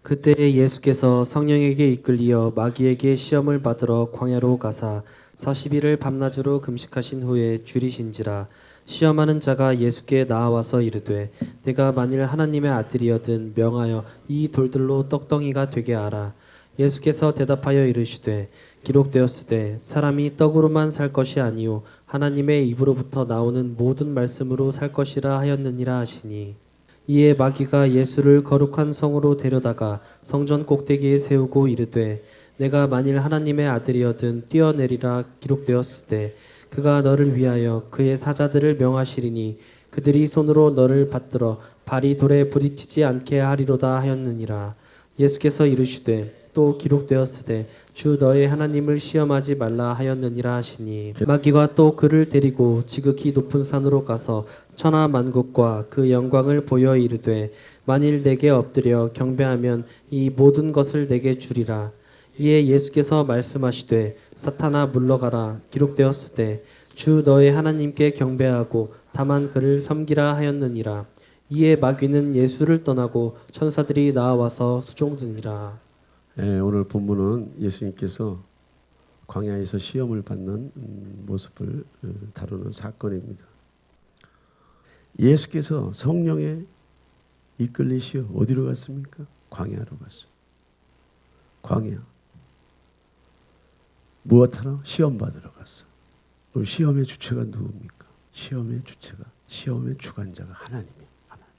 그때 예수께서 성령에게 이끌리어 마귀에게 시험을 받으러 광야로 가사 40일을 밤낮으로 금식하신 후에 줄이신지라. 시험하는 자가 예수께 나와서 이르되 내가 만일 하나님의 아들이거든 명하여 이 돌들로 떡덩이가 되게 하라. 예수께서 대답하여 이르시되 기록되었으되 사람이 떡으로만 살 것이 아니요 하나님의 입으로부터 나오는 모든 말씀으로 살 것이라 하였느니라 하시니. 이에 마귀가 예수를 거룩한 성으로 데려다가 성전 꼭대기에 세우고 이르되 내가 만일 하나님의 아들이거든 뛰어내리라. 기록되었으되 그가 너를 위하여 그의 사자들을 명하시리니 그들이 손으로 너를 받들어 발이 돌에 부딪히지 않게 하리로다 하였느니라. 예수께서 이르시되 또 기록되었으되 주 너의 하나님을 시험하지 말라 하였느니라 하시니. 마귀가 또 그를 데리고 지극히 높은 산으로 가서 천하 만국과 그 영광을 보여 이르되 만일 내게 엎드려 경배하면 이 모든 것을 내게 주리라. 이에 예수께서 말씀하시되 사탄아 물러가라. 기록되었으되 주 너의 하나님께 경배하고 다만 그를 섬기라 하였느니라. 이에 마귀는 예수를 떠나고 천사들이 나와서 수종드니라. 오늘 본문은 예수님께서 광야에서 시험을 받는 모습을 다루는 사건입니다. 예수께서 성령에 이끌리시어 어디로 갔습니까? 광야로 갔어요. 광야. 무엇하러? 시험 받으러 갔어. 그럼 시험의 주체가 누굽니까? 시험의 주체가, 시험의 주관자가 하나님이에요. 하나님.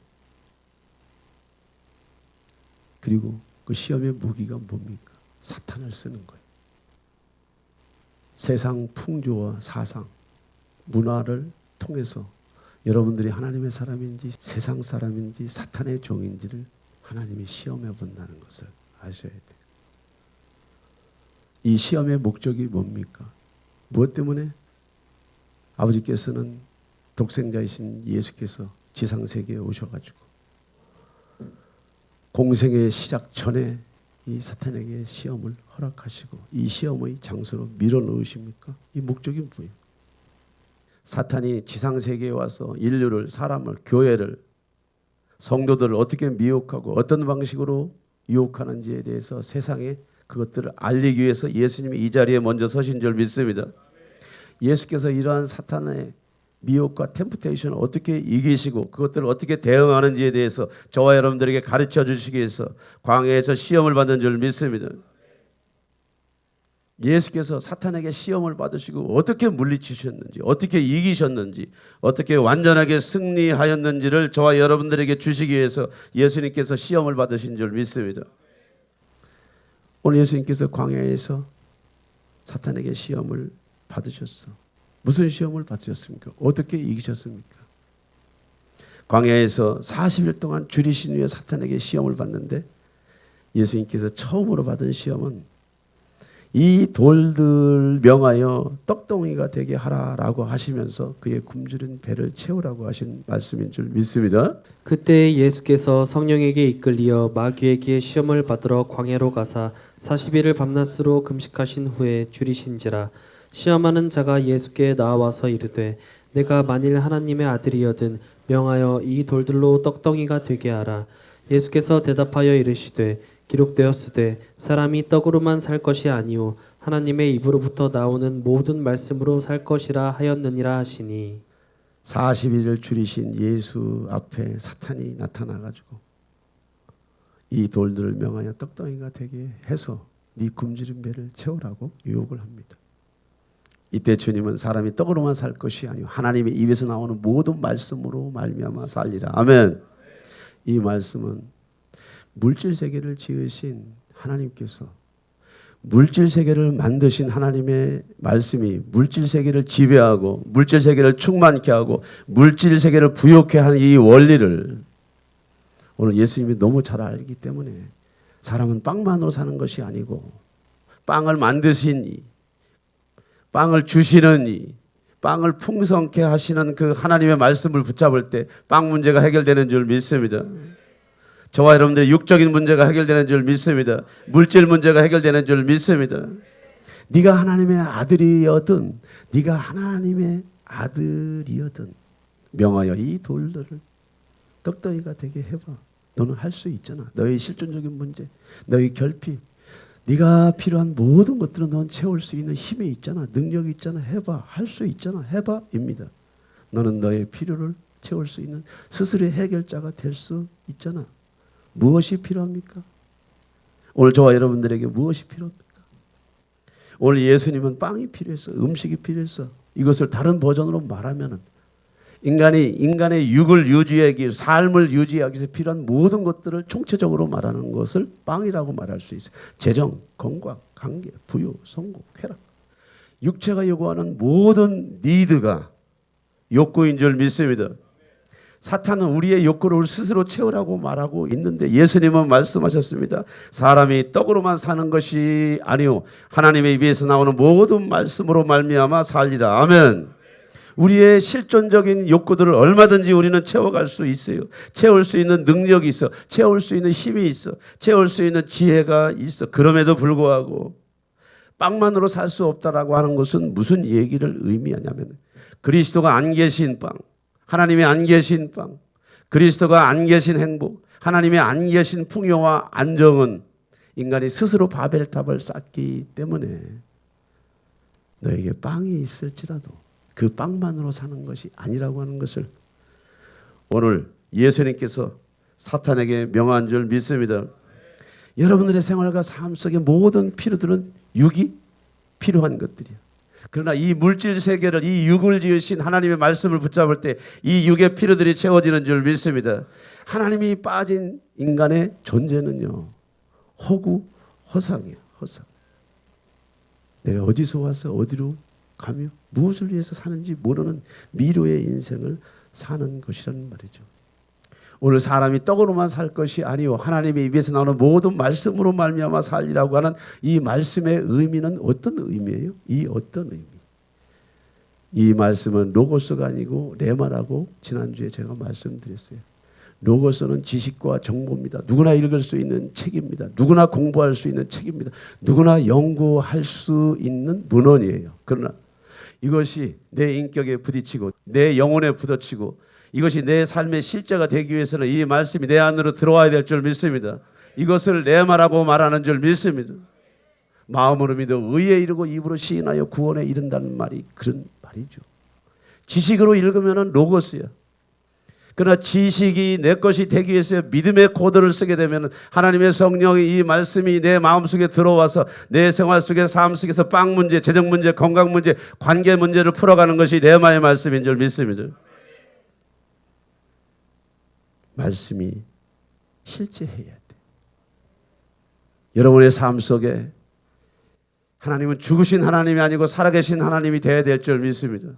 그리고 그 시험의 무기가 뭡니까? 사탄을 쓰는 거예요. 세상 풍조와 사상, 문화를 통해서 여러분들이 하나님의 사람인지 세상 사람인지 사탄의 종인지를 하나님이 시험해 본다는 것을 아셔야 돼요. 이 시험의 목적이 뭡니까? 무엇 때문에? 아버지께서는 독생자이신 예수께서 지상세계에 오셔가지고 공생의 시작 전에 이 사탄에게 시험을 허락하시고 이 시험의 장소로 밀어넣으십니까? 이 목적이 뭐예요? 사탄이 지상세계에 와서 인류를, 사람을, 교회를, 성도들을 어떻게 미혹하고 어떤 방식으로 유혹하는지에 대해서 세상에 그것들을 알리기 위해서 예수님이 이 자리에 먼저 서신 줄 믿습니다. 예수께서 이러한 사탄의 미혹과 템프테이션을 어떻게 이기시고 그것들을 어떻게 대응하는지에 대해서 저와 여러분들에게 가르쳐 주시기 위해서 광야에서 시험을 받는 줄 믿습니다. 예수께서 사탄에게 시험을 받으시고 어떻게 물리치셨는지, 어떻게 이기셨는지, 어떻게 완전하게 승리하였는지를 저와 여러분들에게 주시기 위해서 예수님께서 시험을 받으신 줄 믿습니다. 오늘 예수님께서 광야에서 사탄에게 시험을 받으셨어. 무슨 시험을 받으셨습니까? 어떻게 이기셨습니까? 광야에서 40일 동안 줄이신 후에 사탄에게 시험을 받는데 예수님께서 처음으로 받은 시험은 이 돌들 명하여 떡덩이가 되게 하라라고 하시면서 그의 굶주린 배를 채우라고 하신 말씀인 줄 믿습니다. 그때 예수께서 성령에게 이끌리어 마귀에게 시험을 받으러 광야로 가사 40일을 밤낮으로 금식하신 후에 줄이신지라. 시험하는 자가 예수께 나와서 이르되 내가 만일 하나님의 아들이거든 명하여 이 돌들로 떡덩이가 되게 하라. 예수께서 대답하여 이르시되 기록되었으되 사람이 떡으로만 살 것이 아니요 하나님의 입으로부터 나오는 모든 말씀으로 살 것이라 하였느니라 하시니. 40일을 줄이신 예수 앞에 사탄이 나타나가지고 이 돌들을 명하여 떡덩이가 되게 해서 네 굶주린 배를 채우라고 유혹을 합니다. 이때 주님은 사람이 떡으로만 살 것이 아니요 하나님의 입에서 나오는 모든 말씀으로 말미암아 살리라. 아멘. 이 말씀은 물질 세계를 지으신 하나님께서 물질 세계를 만드신 하나님의 말씀이 물질 세계를 지배하고 물질 세계를 충만케 하고 물질 세계를 부욕케 하는 이 원리를 오늘 예수님이 너무 잘 알기 때문에 사람은 빵만으로 사는 것이 아니고 빵을 만드신 이 빵을 주시는 이 빵을 풍성케 하시는 그 하나님의 말씀을 붙잡을 때 빵 문제가 해결되는 줄 믿습니다. 저와 여러분들의 육적인 문제가 해결되는 줄 믿습니다. 물질 문제가 해결되는 줄 믿습니다. 네가 하나님의 아들이여든 네가 하나님의 아들이여든 명하여 이 돌들을 떡덩이가 되게 해봐. 너는 할 수 있잖아. 너의 실존적인 문제, 너의 결핍, 네가 필요한 모든 것들은 넌 채울 수 있는 힘이 있잖아. 능력이 있잖아. 해봐. 할 수 있잖아. 해봐. 입니다. 너는 너의 필요를 채울 수 있는 스스로의 해결자가 될 수 있잖아. 무엇이 필요합니까? 오늘 저와 여러분들에게 무엇이 필요합니까? 오늘 예수님은 빵이 필요했어. 음식이 필요했어. 이것을 다른 버전으로 말하면은 인간의 육을 유지하기 위해서, 삶을 유지하기 위해서 필요한 모든 것들을 총체적으로 말하는 것을 빵이라고 말할 수 있어요. 재정, 건강, 관계, 부유, 성공, 쾌락. 육체가 요구하는 모든 니드가 욕구인 줄 믿습니다. 사탄은 우리의 욕구를 스스로 채우라고 말하고 있는데 예수님은 말씀하셨습니다. 사람이 떡으로만 사는 것이 아니요 하나님의 입에서 나오는 모든 말씀으로 말미암아 살리라. 아멘. 우리의 실존적인 욕구들을 얼마든지 우리는 채워갈 수 있어요. 채울 수 있는 능력이 있어. 채울 수 있는 힘이 있어. 채울 수 있는 지혜가 있어. 그럼에도 불구하고 빵만으로 살 수 없다라고 하는 것은 무슨 얘기를 의미하냐면 그리스도가 안 계신 빵, 하나님이 안 계신 빵, 그리스도가 안 계신 행복, 하나님이 안 계신 풍요와 안정은 인간이 스스로 바벨탑을 쌓기 때문에 너에게 빵이 있을지라도 그 빵만으로 사는 것이 아니라고 하는 것을 오늘 예수님께서 사탄에게 명한 줄 믿습니다. 여러분들의 생활과 삶 속의 모든 필요들은 육이 필요한 것들이야. 그러나 이 물질 세계를, 이 육을 지으신 하나님의 말씀을 붙잡을 때 이 육의 필요들이 채워지는 줄 믿습니다. 하나님이 빠진 인간의 존재는요, 허구, 허상이야. 허상. 내가 어디서 와서 어디로 가며 무엇을 위해서 사는지 모르는 미로의 인생을 사는 것이라는 말이죠. 오늘 사람이 떡으로만 살 것이 아니요 하나님의 입에서 나오는 모든 말씀으로 말미암아 살리라고 하는 이 말씀의 의미는 어떤 의미예요? 이 어떤 의미? 이 말씀은 로고스가 아니고 레마라고 지난주에 제가 말씀드렸어요. 로고스는 지식과 정보입니다. 누구나 읽을 수 있는 책입니다. 누구나 공부할 수 있는 책입니다. 누구나 연구할 수 있는 문헌이에요. 그러나 이것이 내 인격에 부딪히고 내 영혼에 부딪히고 이것이 내 삶의 실제가 되기 위해서는 이 말씀이 내 안으로 들어와야 될 줄 믿습니다. 이것을 레마라고 말하는 줄 믿습니다. 마음으로 믿어 의에 이르고 입으로 시인하여 구원에 이른다는 말이 그런 말이죠. 지식으로 읽으면 로고스야. 그러나 지식이 내 것이 되기 위해서 믿음의 코드를 쓰게 되면 하나님의 성령이 이 말씀이 내 마음속에 들어와서 내 생활 속에 삶 속에서 빵 문제, 재정 문제, 건강 문제, 관계 문제를 풀어가는 것이 레마의 말씀인 줄 믿습니다. 말씀이 실제해야 돼. 여러분의 삶 속에 하나님은 죽으신 하나님이 아니고 살아계신 하나님이 되어야 될 줄 믿습니다.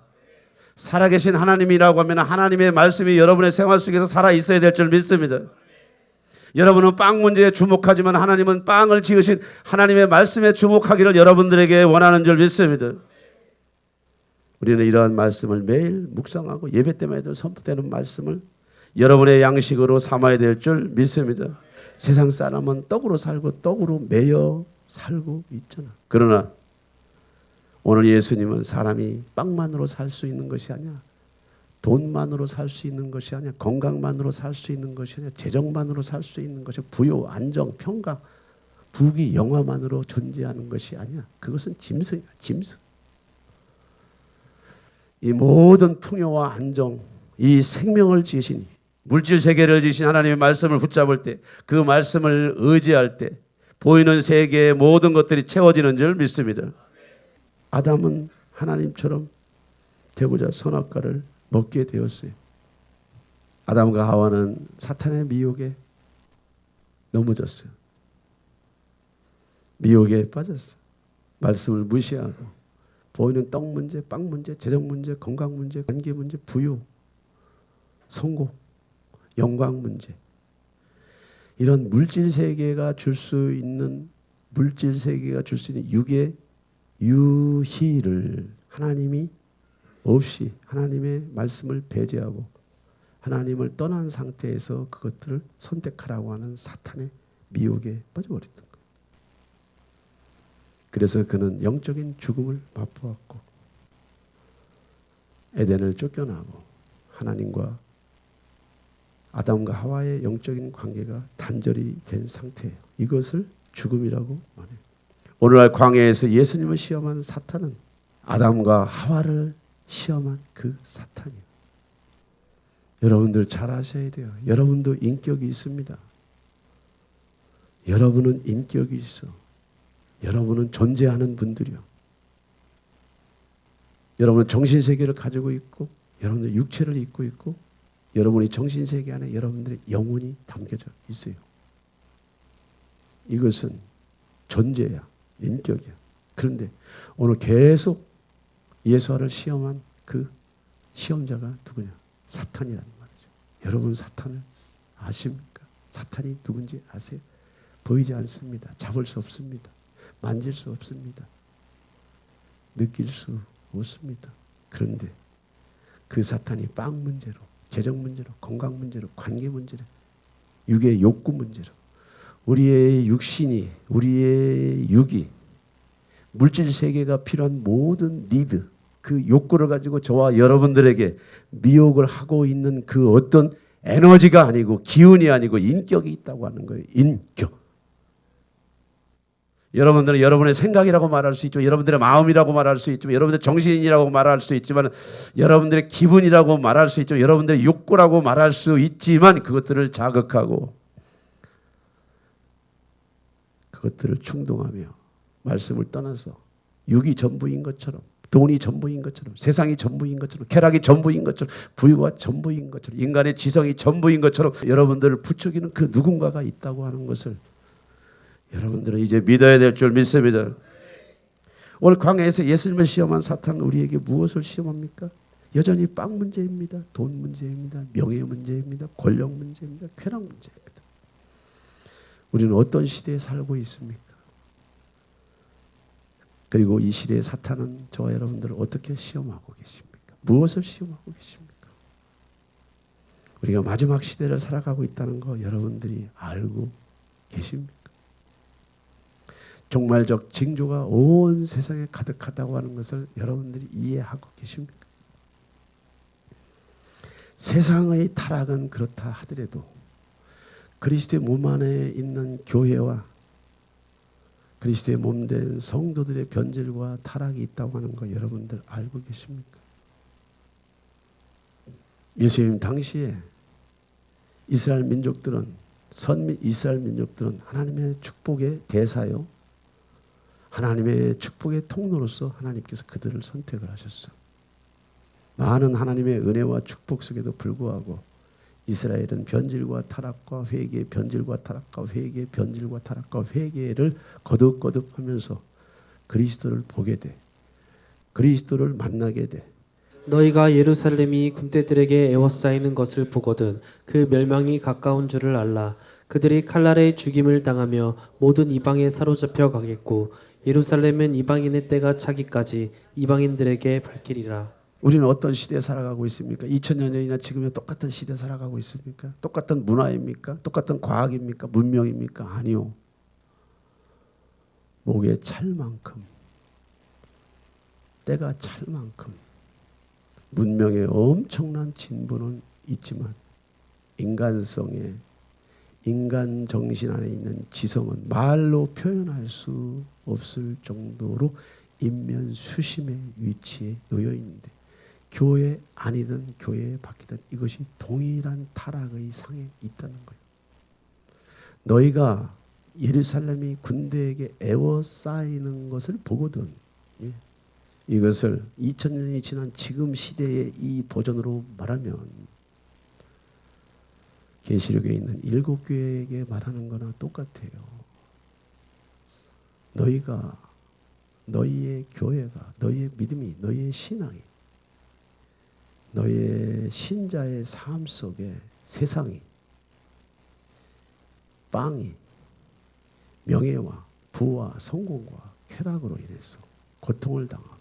살아계신 하나님이라고 하면 하나님의 말씀이 여러분의 생활 속에서 살아있어야 될 줄 믿습니다. 여러분은 빵 문제에 주목하지만 하나님은 빵을 지으신 하나님의 말씀에 주목하기를 여러분들에게 원하는 줄 믿습니다. 우리는 이러한 말씀을 매일 묵상하고 예배 때마다 선포되는 말씀을 여러분의 양식으로 삼아야 될 줄 믿습니다. 세상 사람은 떡으로 살고 떡으로 매여 살고 있잖아. 그러나 오늘 예수님은 사람이 빵만으로 살 수 있는 것이 아니야. 돈만으로 살 수 있는 것이 아니야. 건강만으로 살 수 있는 것이 아니야. 재정만으로 살 수 있는 것이 부요, 안정, 평강, 부귀, 영화만으로 존재하는 것이 아니야. 그것은 짐승이야. 짐승. 이 모든 풍요와 안정, 이 생명을 지으신 물질 세계를 지으신 하나님의 말씀을 붙잡을 때 그 말씀을 의지할 때 보이는 세계의 모든 것들이 채워지는 줄 믿습니다. 아담은 하나님처럼 되고자 선악과를 먹게 되었어요. 아담과 하와는 사탄의 미혹에 넘어졌어요. 미혹에 빠졌어요. 말씀을 무시하고 보이는 떡 문제, 빵 문제, 재정 문제, 건강 문제, 관계 문제, 부유, 성공, 영광 문제, 이런 물질 세계가 줄 수 있는 육의 유희를 하나님이 없이 하나님의 말씀을 배제하고 하나님을 떠난 상태에서 그것들을 선택하라고 하는 사탄의 미혹에 빠져버렸던 거예요. 그래서 그는 영적인 죽음을 맛보았고 에덴을 쫓겨나고 하나님과 아담과 하와의 영적인 관계가 단절이 된 상태예요. 이것을 죽음이라고 말해요. 오늘날 광야에서 예수님을 시험한 사탄은 아담과 하와를 시험한 그 사탄이에요. 여러분들 잘 아셔야 돼요. 여러분도 인격이 있습니다. 여러분은 인격이 있어. 여러분은 존재하는 분들이요. 여러분은 정신세계를 가지고 있고, 여러분은 육체를 입고 있고, 여러분의 정신세계 안에 여러분들의 영혼이 담겨져 있어요. 이것은 존재야. 인격이야. 그런데 오늘 계속 예수와를 시험한 그 시험자가 누구냐? 사탄이라는 말이죠. 여러분 사탄을 아십니까? 사탄이 누군지 아세요? 보이지 않습니다. 잡을 수 없습니다. 만질 수 없습니다. 느낄 수 없습니다. 그런데 그 사탄이 빵 문제로, 재정 문제로, 건강 문제로, 관계 문제로, 육의 욕구 문제로, 우리의 육신이, 우리의 육이, 물질 세계가 필요한 모든 니드, 그 욕구를 가지고 저와 여러분들에게 미혹을 하고 있는 그 어떤 에너지가 아니고 기운이 아니고 인격이 있다고 하는 거예요. 인격. 여러분들은 여러분의 생각이라고 말할 수 있죠. 여러분들의 마음이라고 말할 수 있죠. 여러분들의 정신이라고 말할 수 있지만, 여러분들의 기분이라고 말할 수 있죠. 여러분들의 욕구라고 말할 수 있지만, 그것들을 자극하고 그것들을 충동하며 말씀을 떠나서 육이 전부인 것처럼, 돈이 전부인 것처럼, 세상이 전부인 것처럼, 쾌락이 전부인 것처럼, 부유가 전부인 것처럼, 인간의 지성이 전부인 것처럼 여러분들을 부추기는 그 누군가가 있다고 하는 것을 여러분들은 이제 믿어야 될 줄 믿습니다. 오늘 광야에서 예수님을 시험한 사탄은 우리에게 무엇을 시험합니까? 여전히 빵 문제입니다. 돈 문제입니다. 명예 문제입니다. 권력 문제입니다. 쾌락 문제입니다. 우리는 어떤 시대에 살고 있습니까? 그리고 이 시대의 사탄은 저와 여러분들을 어떻게 시험하고 계십니까? 무엇을 시험하고 계십니까? 우리가 마지막 시대를 살아가고 있다는 거 여러분들이 알고 계십니까? 종말적 징조가 온 세상에 가득하다고 하는 것을 여러분들이 이해하고 계십니까? 세상의 타락은 그렇다 하더라도 그리스도의 몸 안에 있는 교회와 그리스도의 몸된 성도들의 변질과 타락이 있다고 하는 거 여러분들 알고 계십니까? 예수님 당시에 이스라엘 민족들은, 이스라엘 민족들은 하나님의 축복의 대사요, 하나님의 축복의 통로로서 하나님께서 그들을 선택을 하셨어요. 많은 하나님의 은혜와 축복 속에도 불구하고 이스라엘은 변질과 타락과 회개, 변질과 타락과 회개, 변질과 타락과 회개를 거듭거듭하면서 그리스도를 보게 돼. 그리스도를 만나게 돼. 너희가 예루살렘이 군대들에게 에워싸이는 것을 보거든 그 멸망이 가까운 줄을 알라. 그들이 칼날에 죽임을 당하며 모든 이방에 사로잡혀 가겠고 예루살렘은 이방인의 때가 차기까지 이방인들에게 발길이라. 우리는 어떤 시대에 살아가고 있습니까? 2000년이나 지금의 똑같은 시대에 살아가고 있습니까? 똑같은 문화입니까? 똑같은 과학입니까? 문명입니까? 아니요. 목에 찰 만큼, 때가 찰 만큼 문명의 엄청난 진보는 있지만 인간성에, 인간 정신 안에 있는 지성은 말로 표현할 수 없을 정도로 인면수심의 위치에 놓여 있는데, 교회 아니든 교회에 바뀌든 이것이 동일한 타락의 상에 있다는 거예요. 너희가 예루살렘이 군대에게 에워싸이는 것을 보거든. 예. 이것을 2000년이 지난 지금 시대의 이 버전으로 말하면 계시록에 있는 7교회에게 말하는 거나 똑같아요. 너희가, 너희의 교회가, 너희의 믿음이, 너희의 신앙이, 너희의 신자의 삶 속에 세상이, 빵이, 명예와 부와 성공과 쾌락으로 인해서 고통을 당하고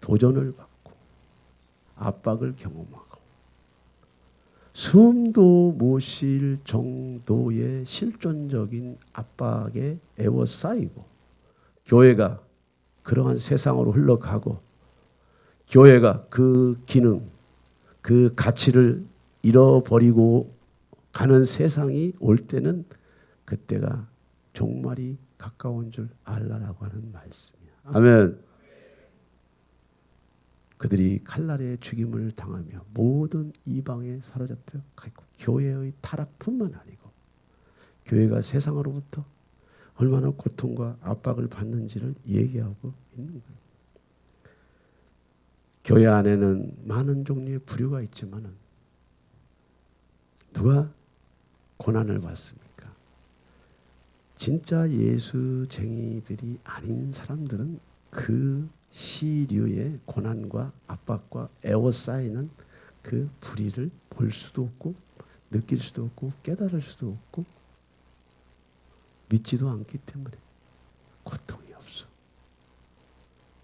도전을 받고 압박을 경험하고 숨도 못 쉴 정도의 실존적인 압박에 에워싸이고 교회가 그러한 세상으로 흘러가고 교회가 그 기능, 그 가치를 잃어버리고 가는 세상이 올 때는 그때가 종말이 가까운 줄 알라라고 하는 말씀이야. 아멘. 그들이 칼날에 죽임을 당하며 모든 이방에 사로잡혀 가고 교회의 타락뿐만 아니고 교회가 세상으로부터 얼마나 고통과 압박을 받는지를 얘기하고 있는 거예요. 교회 안에는 많은 종류의 부류가 있지만 누가 고난을 받습니까? 진짜 예수쟁이들이 아닌 사람들은 그 시류의 고난과 압박과 에워싸이는 그 불의를 볼 수도 없고 느낄 수도 없고 깨달을 수도 없고 믿지도 않기 때문에 고통이 없어.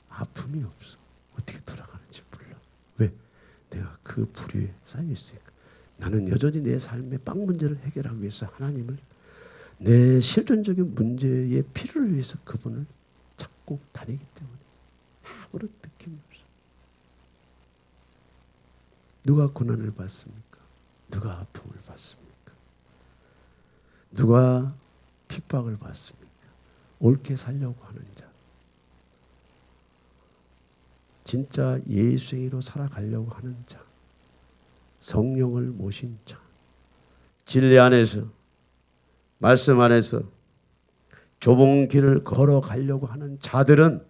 아픔이 없어. 어떻게 돌아가는지 몰라. 왜? 내가 그 불의에 쌓여 있으니까. 나는 여전히 내 삶의 빵 문제를 해결하기 위해서 하나님을 내 실존적인 문제의 필요를 위해서 그분을 찾고 다니기 때문에 아무런 느낌이 없어. 누가 고난을 받습니까? 누가 아픔을 받습니까? 누가 핍박을 받습니까? 옳게 살려고 하는 자. 진짜 예수행위로 살아가려고 하는 자. 성령을 모신 자. 진리 안에서 말씀 안에서 좁은 길을 걸어가려고 하는 자들은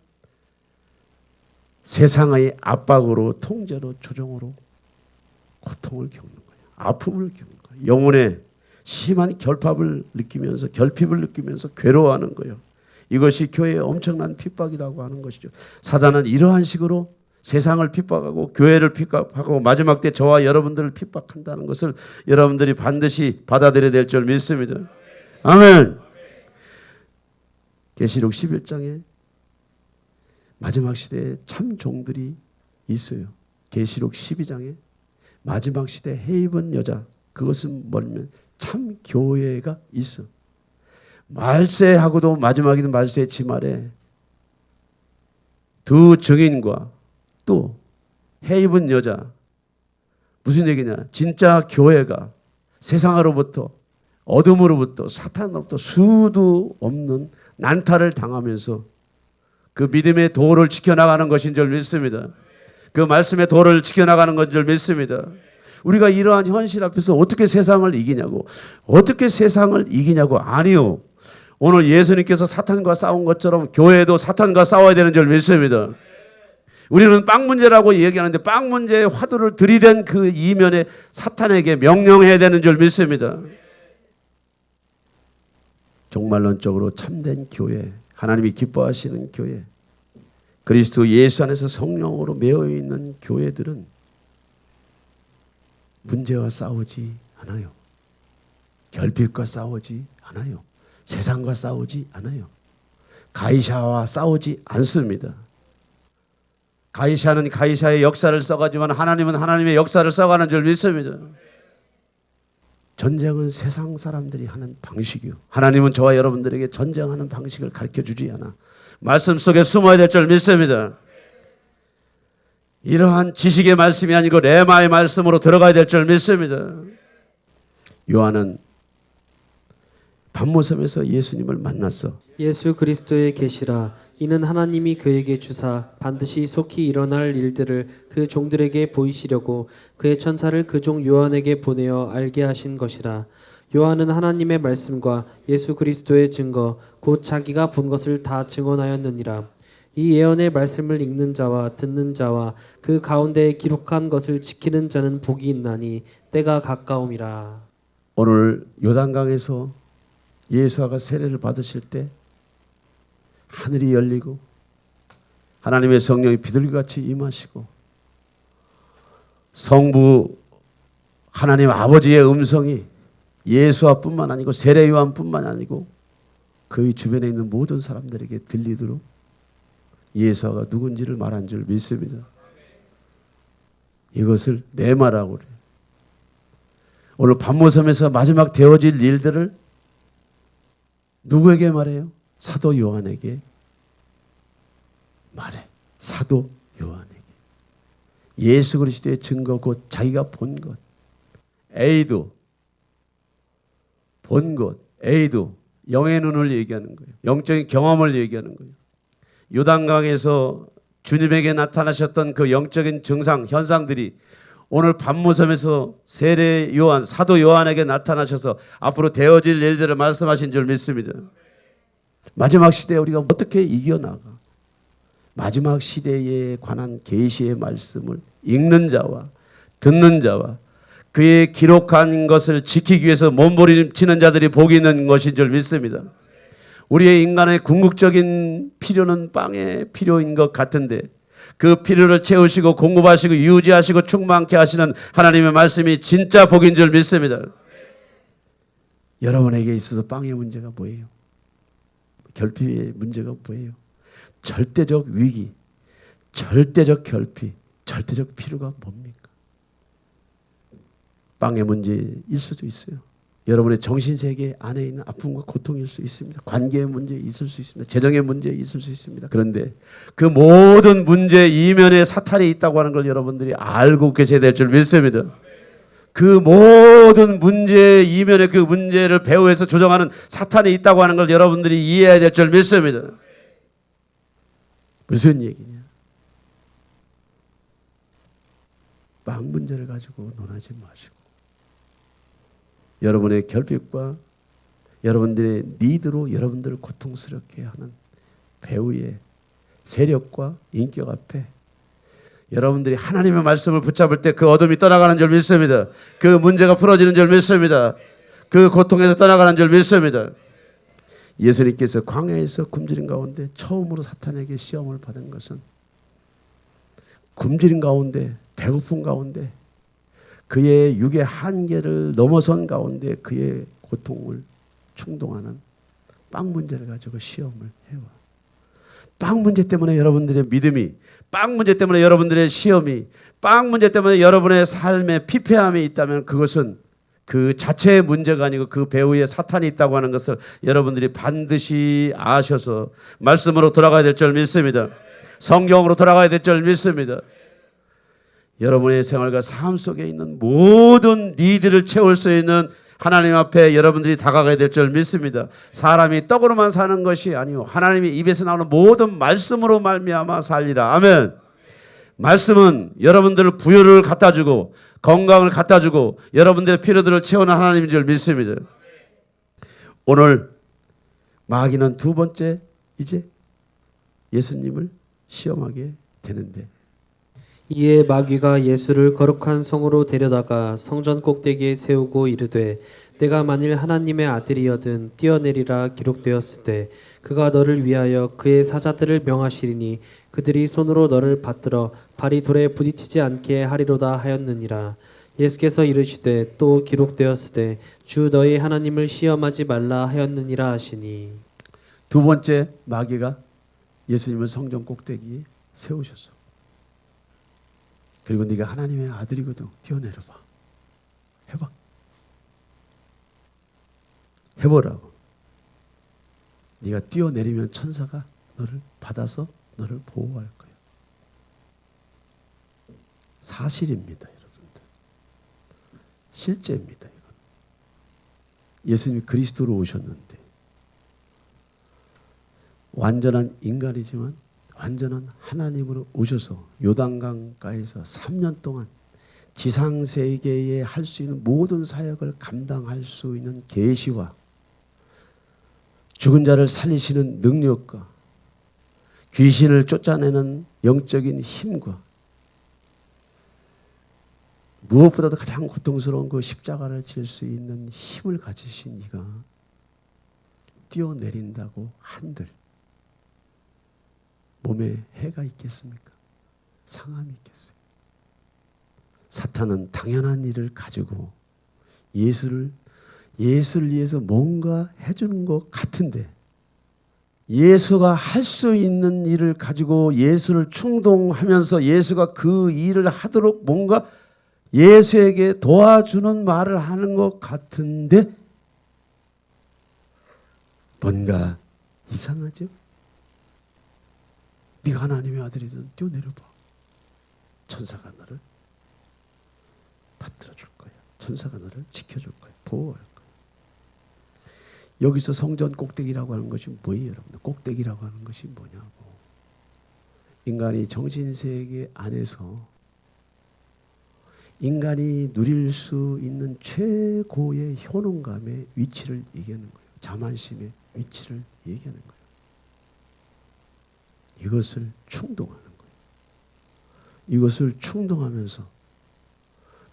세상의 압박으로 통제로 조종으로 고통을 겪는 거예요. 아픔을 겪는 거예요. 영혼의 심한 결핍을 느끼면서 괴로워하는 거예요. 이것이 교회의 엄청난 핍박이라고 하는 것이죠. 사단은 이러한 식으로 세상을 핍박하고 교회를 핍박하고 마지막 때 저와 여러분들을 핍박한다는 것을 여러분들이 반드시 받아들여야 될 줄 믿습니다. 아멘. 계시록 11장에 마지막 시대에 참 종들이 있어요. 계시록 12장에 마지막 시대 해 입은 여자, 그것은 뭐냐면 참 교회가 있어. 말세하고도 마지막에는 말세 지말에 두 증인과 또 해 입은 여자, 무슨 얘기냐? 진짜 교회가 세상으로부터 어둠으로부터 사탄으로부터 수도 없는 난타를 당하면서 그 믿음의 도를 지켜나가는 것인 줄 믿습니다. 그 말씀의 도를 지켜나가는 것인 줄 믿습니다. 우리가 이러한 현실 앞에서 어떻게 세상을 이기냐고. 어떻게 세상을 이기냐고. 아니요. 오늘 예수님께서 사탄과 싸운 것처럼 교회도 사탄과 싸워야 되는 줄 믿습니다. 우리는 빵 문제라고 얘기하는데 빵 문제의 화두를 들이댄 그 이면에 사탄에게 명령해야 되는 줄 믿습니다. 종말론적으로 참된 교회, 하나님이 기뻐하시는 교회, 그리스도 예수 안에서 성령으로 매여 있는 교회들은 문제와 싸우지 않아요. 결핍과 싸우지 않아요. 세상과 싸우지 않아요. 가이샤와 싸우지 않습니다. 가이샤는 가이샤의 역사를 써가지만 하나님은 하나님의 역사를 써가는 줄 믿습니다. 전쟁은 세상 사람들이 하는 방식이요. 하나님은 저와 여러분들에게 전쟁하는 방식을 가르쳐주지 않아. 말씀 속에 숨어야 될 줄 믿습니다. 이러한 지식의 말씀이 아니고 레마의 말씀으로 들어가야 될 줄 믿습니다. 요한은 밤모섬에서 예수님을 만났어. 예수 그리스도의 계시라. 이는 하나님이 그에게 주사 반드시 속히 일어날 일들을 그 종들에게 보이시려고 그의 천사를 그 종 요한에게 보내어 알게 하신 것이라. 요한은 하나님의 말씀과 예수 그리스도의 증거 곧 자기가 본 것을 다 증언하였느니라. 이 예언의 말씀을 읽는 자와 듣는 자와 그 가운데 기록한 것을 지키는 자는 복이 있나니 때가 가까움이라. 오늘 요단강에서 예수가 세례를 받으실 때 하늘이 열리고 하나님의 성령이 비둘기같이 임하시고 성부 하나님 아버지의 음성이 예수와뿐만 아니고 세례 요한뿐만 아니고 그의 주변에 있는 모든 사람들에게 들리도록 예수가 누군지를 말한 줄 믿습니다. 이것을 내 말하고 그래요. 오늘 밤모섬에서 마지막 되어질 일들을 누구에게 말해요? 사도 요한에게 말해. 사도 요한에게. 예수 그리스도의 증거 곧 자기가 본 것. A도, 본 것, A도 영의 눈을 얘기하는 거예요. 영적인 경험을 얘기하는 거예요. 요단강에서 주님에게 나타나셨던 그 영적인 증상, 현상들이 오늘 밤모섬에서 세례 요한, 사도 요한에게 나타나셔서 앞으로 되어질 일들을 말씀하신 줄 믿습니다. 마지막 시대에 우리가 어떻게 이겨나가? 마지막 시대에 관한 계시의 말씀을 읽는 자와 듣는 자와 그의 기록한 것을 지키기 위해서 몸부림치는 자들이 복이 있는 것인 줄 믿습니다. 우리의 인간의 궁극적인 필요는 빵의 필요인 것 같은데 그 필요를 채우시고 공급하시고 유지하시고 충만케 하시는 하나님의 말씀이 진짜 복인 줄 믿습니다. 여러분에게 있어서 빵의 문제가 뭐예요? 결핍의 문제가 뭐예요? 절대적 위기, 절대적 결핍, 절대적 필요가 뭡니까? 빵의 문제일 수도 있어요. 여러분의 정신세계 안에 있는 아픔과 고통일 수 있습니다. 관계의 문제 있을 수 있습니다. 재정의 문제 있을 수 있습니다. 그런데 그 모든 문제 이면에 사탄이 있다고 하는 걸 여러분들이 알고 계셔야 될 줄 믿습니다. 그 모든 문제 이면에 그 문제를 배후에서 조정하는 사탄이 있다고 하는 걸 여러분들이 이해해야 될 줄 믿습니다. 무슨 얘기냐? 빵 문제를 가지고 논하지 마시고 여러분의 결핍과 여러분들의 니드로 여러분들을 고통스럽게 하는 배후의 세력과 인격 앞에 여러분들이 하나님의 말씀을 붙잡을 때 그 어둠이 떠나가는 줄 믿습니다. 그 문제가 풀어지는 줄 믿습니다. 그 고통에서 떠나가는 줄 믿습니다. 예수님께서 광야에서 굶주린 가운데 처음으로 사탄에게 시험을 받은 것은 굶주린 가운데 배고픈 가운데 그의 육의 한계를 넘어선 가운데 그의 고통을 충동하는 빵 문제를 가지고 시험을 해와. 빵 문제 때문에 여러분들의 믿음이, 빵 문제 때문에 여러분들의 시험이, 빵 문제 때문에 여러분의 삶에 피폐함이 있다면 그것은 그 자체의 문제가 아니고 그 배후에 사탄이 있다고 하는 것을 여러분들이 반드시 아셔서 말씀으로 돌아가야 될 줄 믿습니다. 성경으로 돌아가야 될 줄 믿습니다. 여러분의 생활과 삶 속에 있는 모든 니들을 채울 수 있는 하나님 앞에 여러분들이 다가가야 될 줄 믿습니다. 사람이 떡으로만 사는 것이 아니요 하나님의 입에서 나오는 모든 말씀으로 말미암아 살리라. 아멘. 말씀은 여러분들 부여를 갖다주고 건강을 갖다주고 여러분들의 필요들을 채우는 하나님인 줄 믿습니다. 오늘 마귀는 두 번째 이제 예수님을 시험하게 되는데 이에 마귀가 예수를 거룩한 성으로 데려다가 성전 꼭대기에 세우고 이르되 내가 만일 하나님의 아들이여든 뛰어내리라 기록되었으되 그가 너를 위하여 그의 사자들을 명하시리니 그들이 손으로 너를 받들어 발이 돌에 부딪히지 않게 하리로다 하였느니라. 예수께서 이르시되 또 기록되었으되 주 너희 하나님을 시험하지 말라 하였느니라 하시니. 두 번째 마귀가 예수님을 성전 꼭대기에 세우셨어. 그리고 네가 하나님의 아들이거든. 뛰어내려봐. 해봐. 해보라고. 네가 뛰어내리면 천사가 너를 받아서 너를 보호할 거야. 사실입니다, 여러분들. 실제입니다, 이건. 예수님이 그리스도로 오셨는데 완전한 인간이지만 완전한 하나님으로 오셔서 요단강가에서 3년 동안 지상세계에 할 수 있는 모든 사역을 감당할 수 있는 계시와 죽은 자를 살리시는 능력과 귀신을 쫓아내는 영적인 힘과 무엇보다도 가장 고통스러운 그 십자가를 질 수 있는 힘을 가지신 이가 뛰어내린다고 한들 몸에 해가 있겠습니까? 상함이 있겠어요? 사탄은 당연한 일을 가지고 예수를 위해서 뭔가 해주는 것 같은데 예수가 할 수 있는 일을 가지고 예수를 충동하면서 예수가 그 일을 하도록 뭔가 예수에게 도와주는 말을 하는 것 같은데 뭔가 이상하죠? 네가 하나님의 아들이든 뛰어내려봐. 천사가 너를 받들어 줄 거야. 천사가 너를 지켜줄 거야. 보호할 거야. 여기서 성전 꼭대기라고 하는 것이 뭐예요, 여러분들? 꼭대기라고 하는 것이 뭐냐고. 인간이 정신세계 안에서 인간이 누릴 수 있는 최고의 효능감의 위치를 얘기하는 거예요. 자만심의 위치를 얘기하는 거예요. 이것을 충동하는 거예요. 이것을 충동하면서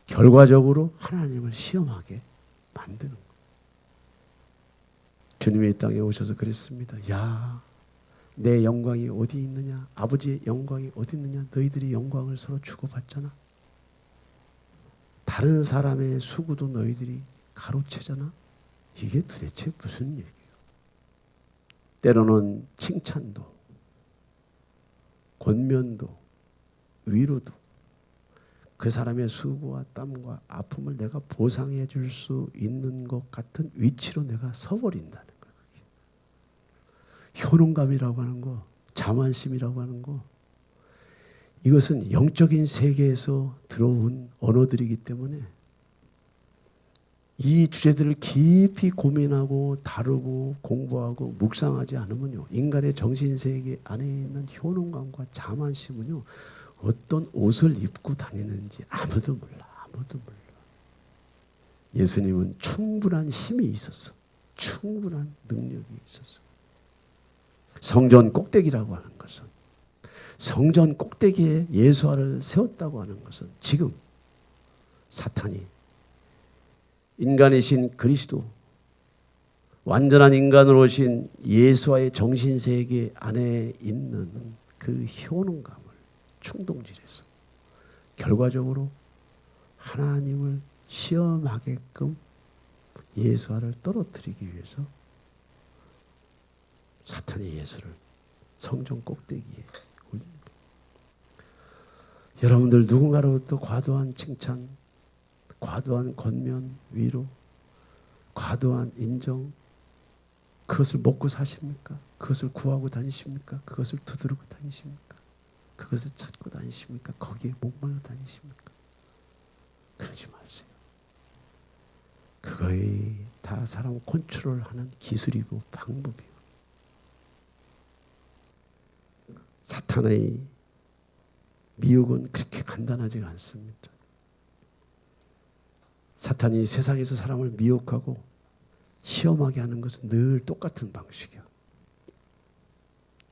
결과적으로 하나님을 시험하게 만드는 거예요. 주님이 이 땅에 오셔서 그랬습니다. 야, 내 영광이 어디 있느냐? 아버지의 영광이 어디 있느냐? 너희들이 영광을 서로 주고받잖아. 다른 사람의 수고도 너희들이 가로채잖아. 이게 도대체 무슨 얘기예요? 때로는 칭찬도, 권면도, 위로도 그 사람의 수고와 땀과 아픔을 내가 보상해 줄 수 있는 것 같은 위치로 내가 서버린다는 거예요. 효능감이라고 하는 거, 자만심이라고 하는 거, 이것은 영적인 세계에서 들어온 언어들이기 때문에 이 주제들을 깊이 고민하고 다루고 공부하고 묵상하지 않으면요, 인간의 정신세계 안에 있는 효능감과 자만심은요, 어떤 옷을 입고 다니는지 아무도 몰라. 아무도 몰라. 예수님은 충분한 힘이 있었어. 충분한 능력이 있었어. 성전 꼭대기라고 하는 것은, 성전 꼭대기에 예수화를 세웠다고 하는 것은 지금 사탄이 인간이신 그리스도, 완전한 인간으로 오신 예수와의 정신세계 안에 있는 그 효능감을 충동질해서 결과적으로 하나님을 시험하게끔 예수화를 떨어뜨리기 위해서 사탄이 예수를 성전 꼭대기에 올린 거예요. 여러분들 누군가로부터 과도한 칭찬, 과도한 권면, 위로, 과도한 인정, 그것을 먹고 사십니까? 그것을 구하고 다니십니까? 그것을 두드리고 다니십니까? 그것을 찾고 다니십니까? 거기에 목말라 다니십니까? 그러지 마세요. 그거의 다 사람 컨트롤하는 기술이고 방법이고, 사탄의 미혹은 그렇게 간단하지가 않습니다. 사탄이 세상에서 사람을 미혹하고 시험하게 하는 것은 늘 똑같은 방식이야.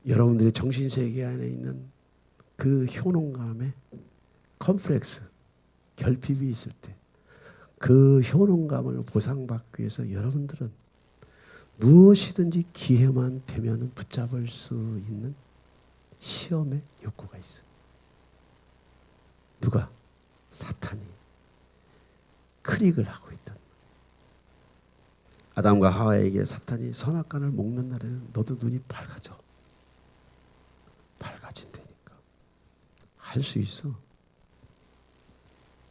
여러분들의 정신세계 안에 있는 그 효능감에 컴플렉스, 결핍이 있을 때 그 효능감을 보상받기 위해서 여러분들은 무엇이든지 기회만 되면 붙잡을 수 있는 시험의 욕구가 있어요. 누가? 사탄이 클릭을 하고 있다. 아담과 하와에게 사탄이 선악과를 먹는 날에는 너도 눈이 밝아져. 밝아진다니까. 할 수 있어.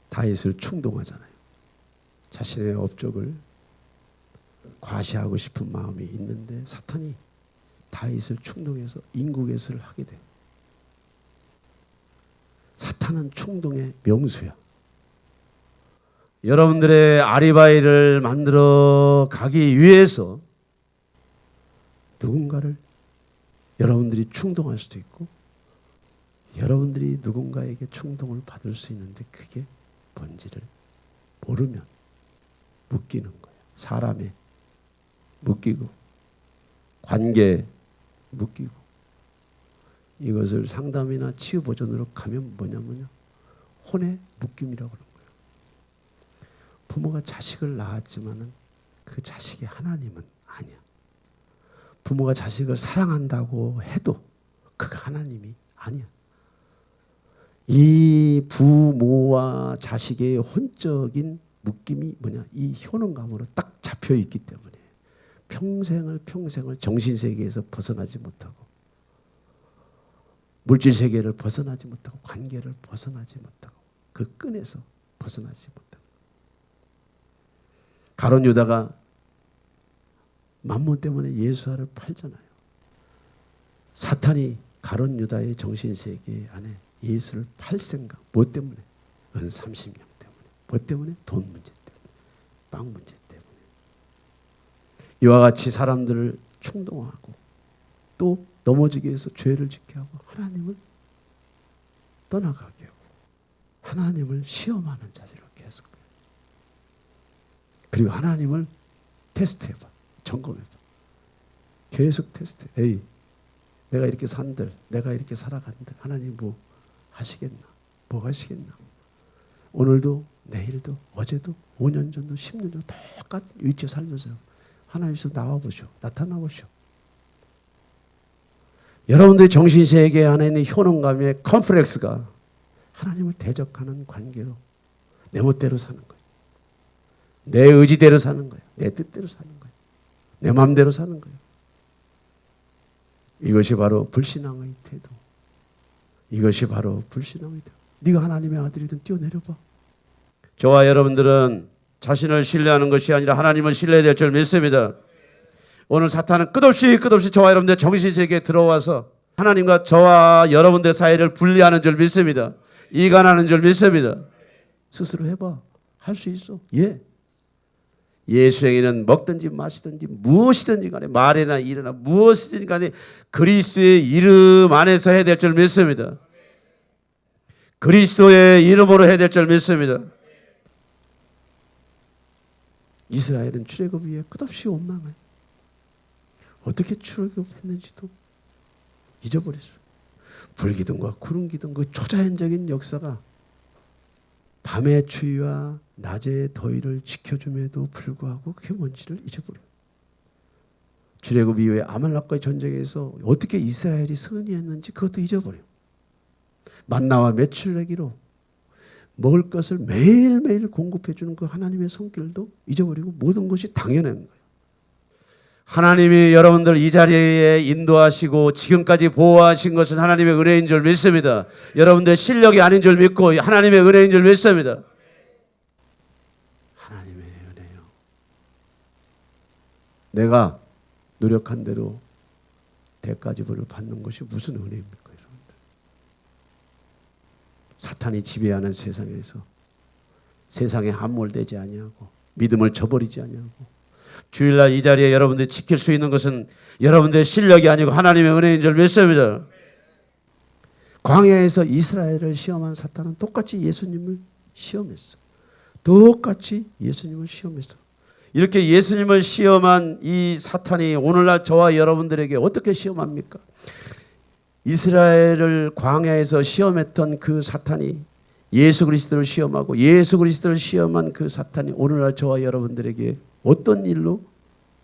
다윗을 충동하잖아요. 자신의 업적을 과시하고 싶은 마음이 있는데 사탄이 다윗을 충동해서 인국에서를 하게 돼. 사탄은 충동의 명수야. 여러분들의 아리바이를 만들어 가기 위해서 누군가를 여러분들이 충동할 수도 있고, 여러분들이 누군가에게 충동을 받을 수 있는데 그게 뭔지를 모르면 묶이는 거예요. 사람에 묶이고, 관계에 묶이고, 이것을 상담이나 치유 버전으로 가면 뭐냐면요, 혼의 묶임이라고 그러는 거예요. 부모가 자식을 낳았지만은 그 자식이 하나님은 아니야. 부모가 자식을 사랑한다고 해도 그가 하나님이 아니야. 이 부모와 자식의 혼적인 묶임이 뭐냐? 이 효능감으로 딱 잡혀 있기 때문에 평생을 정신세계에서 벗어나지 못하고, 물질세계를 벗어나지 못하고, 관계를 벗어나지 못하고, 그 끈에서 벗어나지 못하고. 가룟 유다가 맘몬 때문에 예수화를 팔잖아요. 사탄이 가룟 유다의 정신세계 안에 예수를 팔 생각. 뭐 때문에? 은 30냥 때문에. 뭐 때문에? 돈 문제 때문에. 죄악 문제 때문에 이와 같이 사람들을 충동하고 또 넘어지게 해서 죄를 짓게 하고 하나님을 떠나가게 하고 하나님을 시험하는 자리로 계속 그리고 하나님을 테스트해봐. 점검해봐. 계속 테스트. 에이, 내가 이렇게 산들, 내가 이렇게 살아간들 하나님 뭐 하시겠나? 뭐 하시겠나? 오늘도 내일도 어제도 5년 전도 10년 전도 똑같은 위치에 살면서 하나님께서 나와보시오. 나타나보시오. 여러분들의 정신세계 안에 있는 효능감의 컴플렉스가 하나님을 대적하는 관계로 내 멋대로 사는 거예요. 내 의지대로 사는 거예요. 내 뜻대로 사는 거예요. 내 마음대로 사는 거예요. 이것이 바로 불신앙의 태도. 이것이 바로 불신앙의 태도. 네가 하나님의 아들이든 뛰어내려봐. 저와 여러분들은 자신을 신뢰하는 것이 아니라 하나님을 신뢰해야 될 줄 믿습니다. 오늘 사탄은 끝없이 저와 여러분들 정신세계에 들어와서 하나님과 저와 여러분들 사이를 분리하는 줄 믿습니다. 이간하는 줄 믿습니다. 스스로 해봐. 할 수 있어. 예. 예수행위는 먹든지 마시든지 무엇이든지 간에 말이나 일이나 무엇이든지 간에 그리스도의 이름 안에서 해야 될 줄 믿습니다. 그리스도의 이름으로 해야 될 줄 믿습니다. 이스라엘은 출애굽 위에 끝없이 원망을 어떻게 출애굽했는지도 잊어버렸어요. 불기둥과 구름기둥 그 초자연적인 역사가 밤의 추위와 낮의 더위를 지켜줌에도 불구하고 그게 뭔지를 잊어버려요. 출애굽 이후에 아말렉과의 전쟁에서 어떻게 이스라엘이 승리했는지 그것도 잊어버려요. 만나와 메추를 내기로 먹을 것을 매일매일 공급해 주는 그 하나님의 손길도 잊어버리고 모든 것이 당연한 거예요. 하나님이 여러분들 이 자리에 인도하시고 지금까지 보호하신 것은 하나님의 은혜인 줄 믿습니다. 여러분들의 실력이 아닌 줄 믿고 하나님의 은혜인 줄 믿습니다. 하나님의 은혜요. 내가 노력한 대로 대가지불을 받는 것이 무슨 은혜입니까? 여러분들? 사탄이 지배하는 세상에서 세상에 함몰되지 아니하고 믿음을 저버리지 아니하고 주일날 이 자리에 여러분들이 지킬 수 있는 것은 여러분들의 실력이 아니고 하나님의 은혜인 줄 믿습니다. 광야에서 이스라엘을 시험한 사탄은 똑같이 예수님을 시험했어. 똑같이 예수님을 시험했어. 이렇게 예수님을 시험한 이 사탄이 오늘날 저와 여러분들에게 어떻게 시험합니까? 이스라엘을 광야에서 시험했던 그 사탄이 예수 그리스도를 시험하고 예수 그리스도를 시험한 그 사탄이 오늘날 저와 여러분들에게 어떤 일로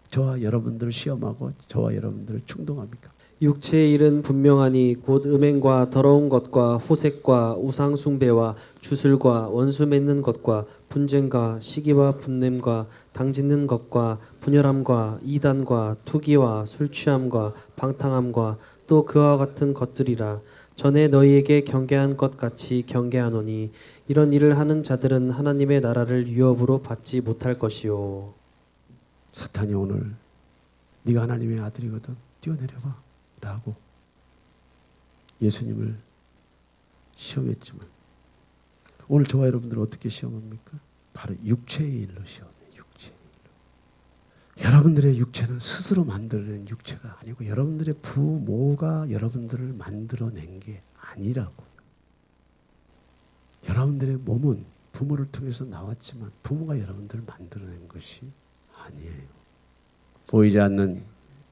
저와 여러분들을 시험하고 저와 여러분들을 충동합니까? 육체의 일은 분명하니 곧 음행과 더러운 것과 호색과 우상 숭배와 주술과 원수 맺는 것과 분쟁과 시기와 분냄과 당짓는 것과 분열함과 이단과 투기와 술 취함과 방탕함과 또 그와 같은 것들이라. 전에 너희에게 경계한 것 같이 경계하노니 이런 일을 하는 자들은 하나님의 나라를 유업으로 받지 못할 것이요. 사탄이 오늘 네가 하나님의 아들이거든 뛰어내려봐 라고 예수님을 시험했지만 오늘 저와 여러분들은 어떻게 시험합니까? 바로 육체의 일로 시험해요. 육체의 일로. 여러분들의 육체는 스스로 만들어낸 육체가 아니고 여러분들의 부모가 여러분들을 만들어낸 게 아니라고. 여러분들의 몸은 부모를 통해서 나왔지만 부모가 여러분들을 만들어낸 것이 아니에요. 보이지 않는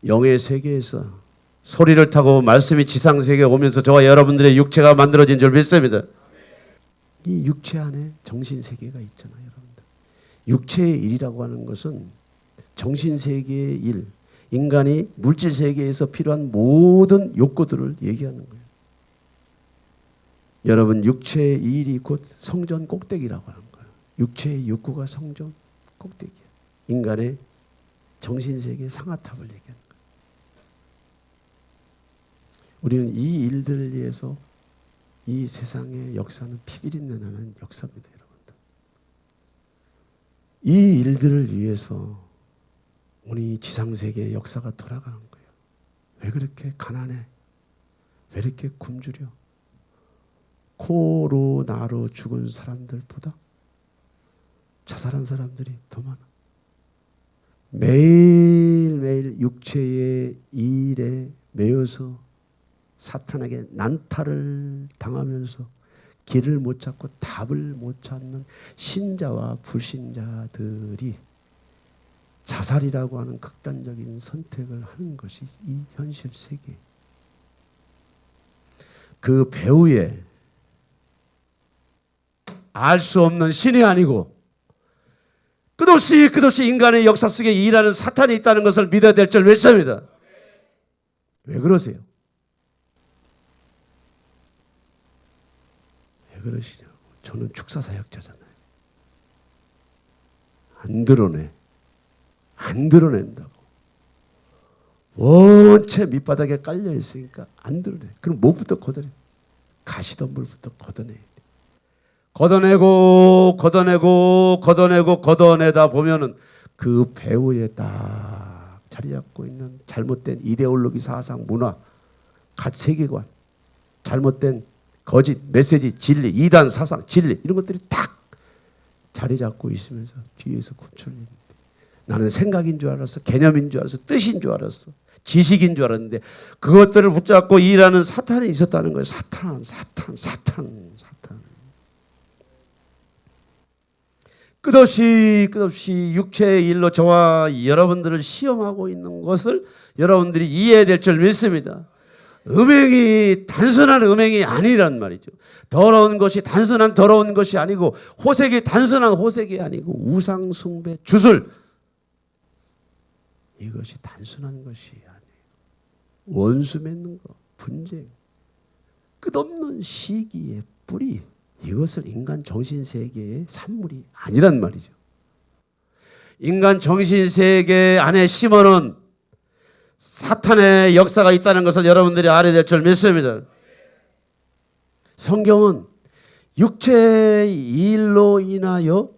영의 세계에서 소리를 타고 말씀이 지상 세계에 오면서 저와 여러분들의 육체가 만들어진 줄 믿습니다. 이 육체 안에 정신 세계가 있잖아요, 여러분들. 육체의 일이라고 하는 것은 정신 세계의 일, 인간이 물질 세계에서 필요한 모든 욕구들을 얘기하는 거예요. 여러분, 육체의 일이 곧 성전 꼭대기라고 하는 거예요. 육체의 욕구가 성전 꼭대기예요. 인간의 정신세계의 상아탑을 얘기하는 거예요. 우리는 이 일들을 위해서 이 세상의 역사는 피비린내 나는 역사입니다, 여러분들. 이 일들을 위해서 우리 지상세계의 역사가 돌아가는 거예요. 왜 그렇게 가난해? 왜 이렇게 굶주려? 코로나로 죽은 사람들보다 자살한 사람들이 더 많아. 매일매일 육체의 일에 매여서 사탄에게 난타를 당하면서 길을 못 찾고 답을 못 찾는 신자와 불신자들이 자살이라고 하는 극단적인 선택을 하는 것이 이 현실 세계. 그 배후에 알 수 없는 신이 아니고 끝없이 인간의 역사 속에 일하는 사탄이 있다는 것을 믿어야 될 줄 믿습니다. 왜 그러세요? 왜 그러시냐고. 저는 축사사역자잖아요. 안 드러낸다고. 원체 밑바닥에 깔려 있으니까 안 드러내. 그럼 뭐부터 걷어내? 가시덤불부터 걷어내. 걷어내다 보면은 그 배후에 딱 자리 잡고 있는 잘못된 이데올로기, 사상, 문화, 세계관, 잘못된 거짓, 메시지, 진리, 이단, 사상, 진리 이런 것들이 딱 자리 잡고 있으면서 뒤에서 고철리는데 나는 생각인 줄 알았어, 개념인 줄 알았어, 뜻인 줄 알았어, 지식인 줄 알았는데 그것들을 붙잡고 일하는 사탄이 있었다는 거예요. 사탄. 끝없이 육체의 일로 저와 여러분들을 시험하고 있는 것을 여러분들이 이해해야 될 줄 믿습니다. 음행이 단순한 음행이 아니란 말이죠. 더러운 것이 단순한 더러운 것이 아니고 호색이 단순한 호색이 아니고 우상 숭배, 주술 이것이 단순한 것이 아니에요. 원수 맺는 것, 분쟁, 끝없는 시기의 뿌리 이것을 인간 정신세계의 산물이 아니란 말이죠. 인간 정신세계 안에 심어놓은 사탄의 역사가 있다는 것을 여러분들이 알아야 될 줄 믿습니다. 성경은 육체의 일로 인하여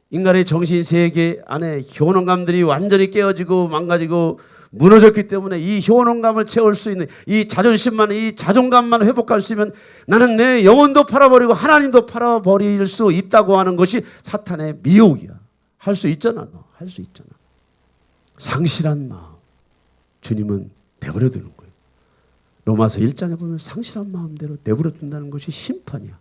인간의 정신세계 안에 효능감들이 완전히 깨어지고 망가지고 무너졌기 때문에 이 효능감을 채울 수 있는 이 자존심만, 이 자존감만 회복할 수 있으면 나는 내 영혼도 팔아버리고 하나님도 팔아버릴 수 있다고 하는 것이 사탄의 미혹이야. 할 수 있잖아. 너 할 수 있잖아. 상실한 마음 주님은 내버려 두는 거예요. 로마서 1장에 보면 상실한 마음대로 내버려 둔다는 것이 심판이야.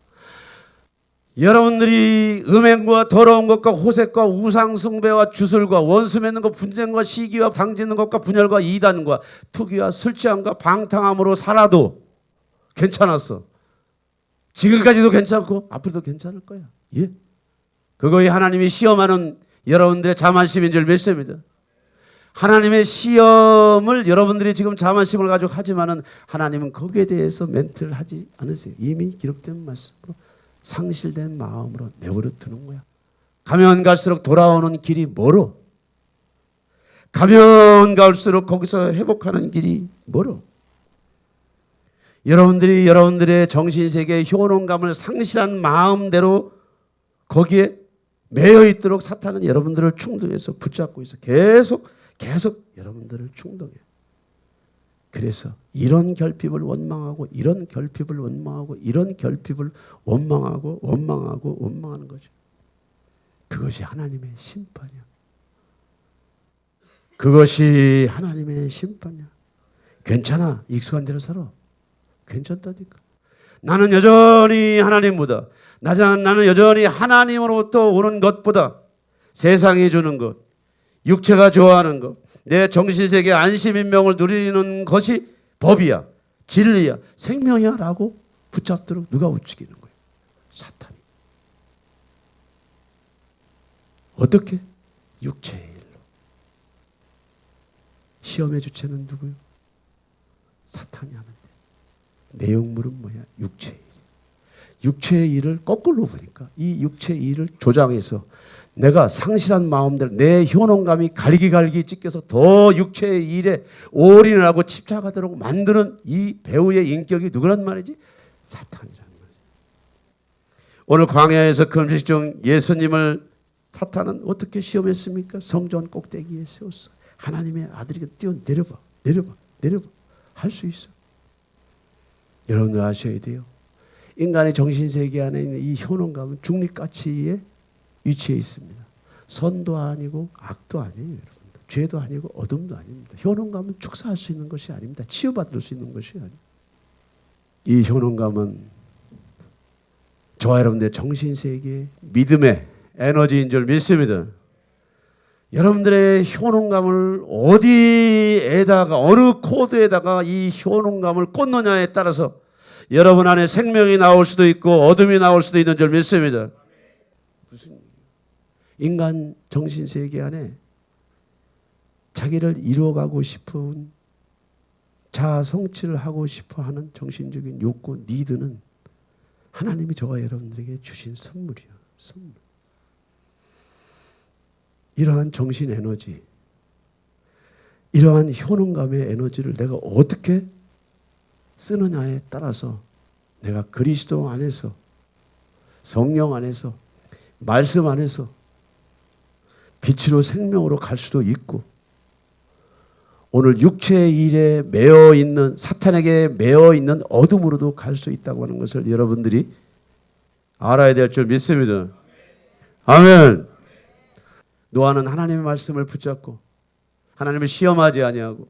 여러분들이 음행과 더러운 것과 호색과 우상숭배와 주술과 원수 맺는 것, 분쟁과 시기와 방지는 것과 분열과 이단과 투기와 술취함과 방탕함으로 살아도 괜찮았어. 지금까지도 괜찮고 앞으로도 괜찮을 거야. 예. 그거에 하나님이 시험하는 여러분들의 자만심인 줄 믿습니다. 하나님의 시험을 여러분들이 지금 자만심을 가지고 하지만은 하나님은 거기에 대해서 멘트를 하지 않으세요. 이미 기록된 말씀으로 상실된 마음으로 내버려 두는 거야. 가면 갈수록 돌아오는 길이 멀어. 가면 갈수록 거기서 회복하는 길이 멀어. 여러분들이 여러분들의 정신세계의 효능감을 상실한 마음대로 거기에 매여 있도록 사탄은 여러분들을 충동해서 붙잡고 있어. 계속 여러분들을 충동해. 그래서 이런 결핍을 원망하고 이런 결핍을 원망하고 이런 결핍을 원망하는 거죠. 그것이 하나님의 심판이야. 그것이 하나님의 심판이야. 괜찮아. 익숙한 대로 살아. 괜찮다니까. 나는 여전히 하나님보다 나는 여전히 하나님으로부터 오는 것보다 세상이 주는 것, 육체가 좋아하는 것, 내 정신세계 안심인명을 누리는 것이 법이야, 진리야, 생명이야 라고 붙잡도록 누가 움직이는 거예요? 사탄이. 어떻게? 육체의 일로. 시험의 주체는 누구요? 사탄이 하는데 내용물은 뭐야? 육체의 일. 육체의 일을 거꾸로 보니까 이 육체의 일을 조장해서 내가 상실한 마음대로 내 효능감이 갈기 찢겨서 더 육체의 일에 올인을 하고 집착하도록 만드는 이 배우의 인격이 누구란 말이지? 사탄이란 말이지. 오늘 광야에서 금식 중 예수님을 사탄은 어떻게 시험했습니까? 성전 꼭대기에 세웠어. 하나님의 아들에게 뛰어 내려봐. 할 수 있어. 여러분들 아셔야 돼요. 인간의 정신세계 안에 있는 이 효능감은 중립가치에 위치해 있습니다. 선도 아니고 악도 아니에요, 여러분. 죄도 아니고 어둠도 아닙니다. 효능감은 축사할 수 있는 것이 아닙니다. 치유받을 수 있는 것이 아닙니다. 이 효능감은 저와 여러분들의 정신세계의 믿음의 에너지인 줄 믿습니다. 여러분들의 효능감을 어디에다가, 어느 코드에다가 이 효능감을 꽂느냐에 따라서 여러분 안에 생명이 나올 수도 있고 어둠이 나올 수도 있는 줄 믿습니다. 무슨 인간 정신세계 안에 자기를 이루어가고 싶은 자아 성취를 하고 싶어 하는 정신적인 욕구, 니드는 하나님이 저와 여러분들에게 주신 선물이에요. 선물. 이러한 정신 에너지, 이러한 효능감의 에너지를 내가 어떻게 쓰느냐에 따라서 내가 그리스도 안에서, 성령 안에서, 말씀 안에서 빛으로 생명으로 갈 수도 있고, 오늘 육체의 일에 매여 있는, 사탄에게 매여 있는 어둠으로도 갈 수 있다고 하는 것을 여러분들이 알아야 될 줄 믿습니다. 아멘. 노아는 하나님의 말씀을 붙잡고 하나님을 시험하지 아니하고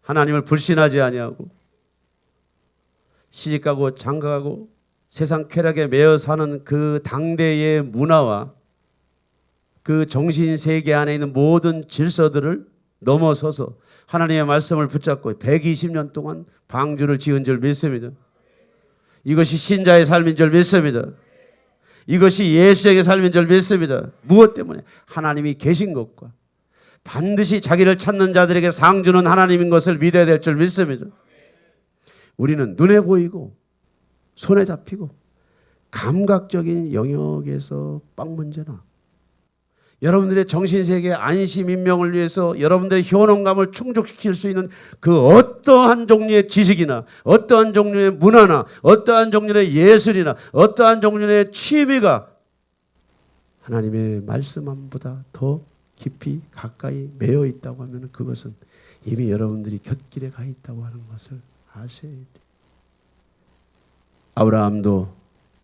하나님을 불신하지 아니하고 시집가고 장가가고 세상 쾌락에 매여 사는 그 당대의 문화와 그 정신세계 안에 있는 모든 질서들을 넘어서서 하나님의 말씀을 붙잡고 120년 동안 방주를 지은 줄 믿습니다. 이것이 신자의 삶인 줄 믿습니다. 이것이 예수의 삶인 줄 믿습니다. 무엇 때문에? 하나님이 계신 것과 반드시 자기를 찾는 자들에게 상 주는 하나님인 것을 믿어야 될 줄 믿습니다. 우리는 눈에 보이고 손에 잡히고 감각적인 영역에서 빵 문제나 여러분들의 정신세계의 안심인명을 위해서 여러분들의 효능감을 충족시킬 수 있는 그 어떠한 종류의 지식이나 어떠한 종류의 문화나 어떠한 종류의 예술이나 어떠한 종류의 취미가 하나님의 말씀함보다 더 깊이 가까이 매여 있다고 하면 그것은 이미 여러분들이 곁길에 가 있다고 하는 것을 아셔야 돼요. 아브라함도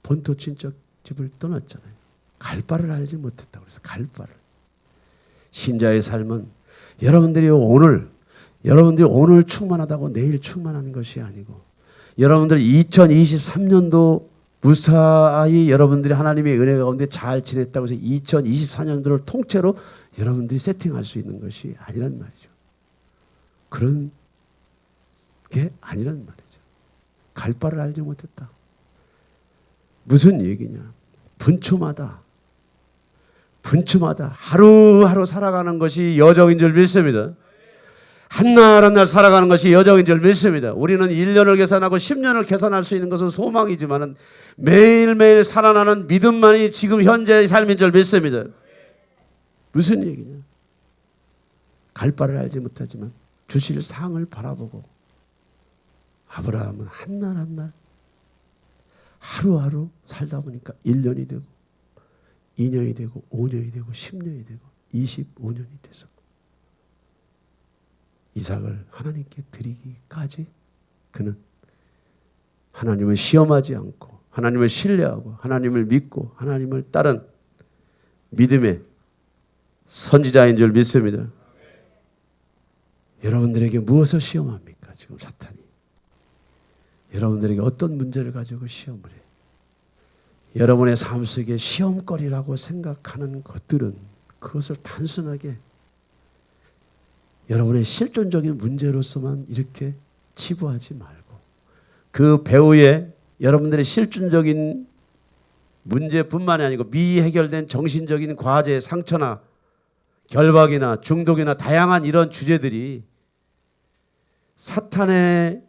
본토 친척 집을 떠났잖아요. 갈 바를 알지 못했다고 그래서 갈 바를. 신자의 삶은 여러분들이 오늘 충만하다고 내일 충만한 것이 아니고 여러분들 2023년도 무사히 여러분들이 하나님의 은혜 가운데 잘 지냈다고 해서 2024년도를 통째로 여러분들이 세팅할 수 있는 것이 아니란 말이죠. 그런 게 아니란 말이죠. 갈 바를 알지 못했다. 무슨 얘기냐? 분초마다 하루하루 살아가는 것이 여정인 줄 믿습니다. 한날 한날 살아가는 것이 여정인 줄 믿습니다. 우리는 1년을 계산하고 10년을 계산할 수 있는 것은 소망이지만 매일매일 살아나는 믿음만이 지금 현재의 삶인 줄 믿습니다. 무슨 얘기냐? 갈 바를 알지 못하지만 주실 상을 바라보고 아브라함은 한날 한날 하루하루 살다 보니까 1년이 되고 2년이 되고 5년이 되고 10년이 되고 25년이 돼서 이삭을 하나님께 드리기까지 그는 하나님을 시험하지 않고 하나님을 신뢰하고 하나님을 믿고 하나님을 따른 믿음의 선지자인 줄 믿습니다. 여러분들에게 무엇을 시험합니까? 지금 사탄이. 여러분들에게 어떤 문제를 가지고 시험을 해요? 여러분의 삶 속에 시험거리라고 생각하는 것들은 그것을 단순하게 여러분의 실존적인 문제로서만 이렇게 치부하지 말고 그 배후에 여러분들의 실존적인 문제뿐만이 아니고 미해결된 정신적인 과제, 상처나 결박이나 중독이나 다양한 이런 주제들이 사탄의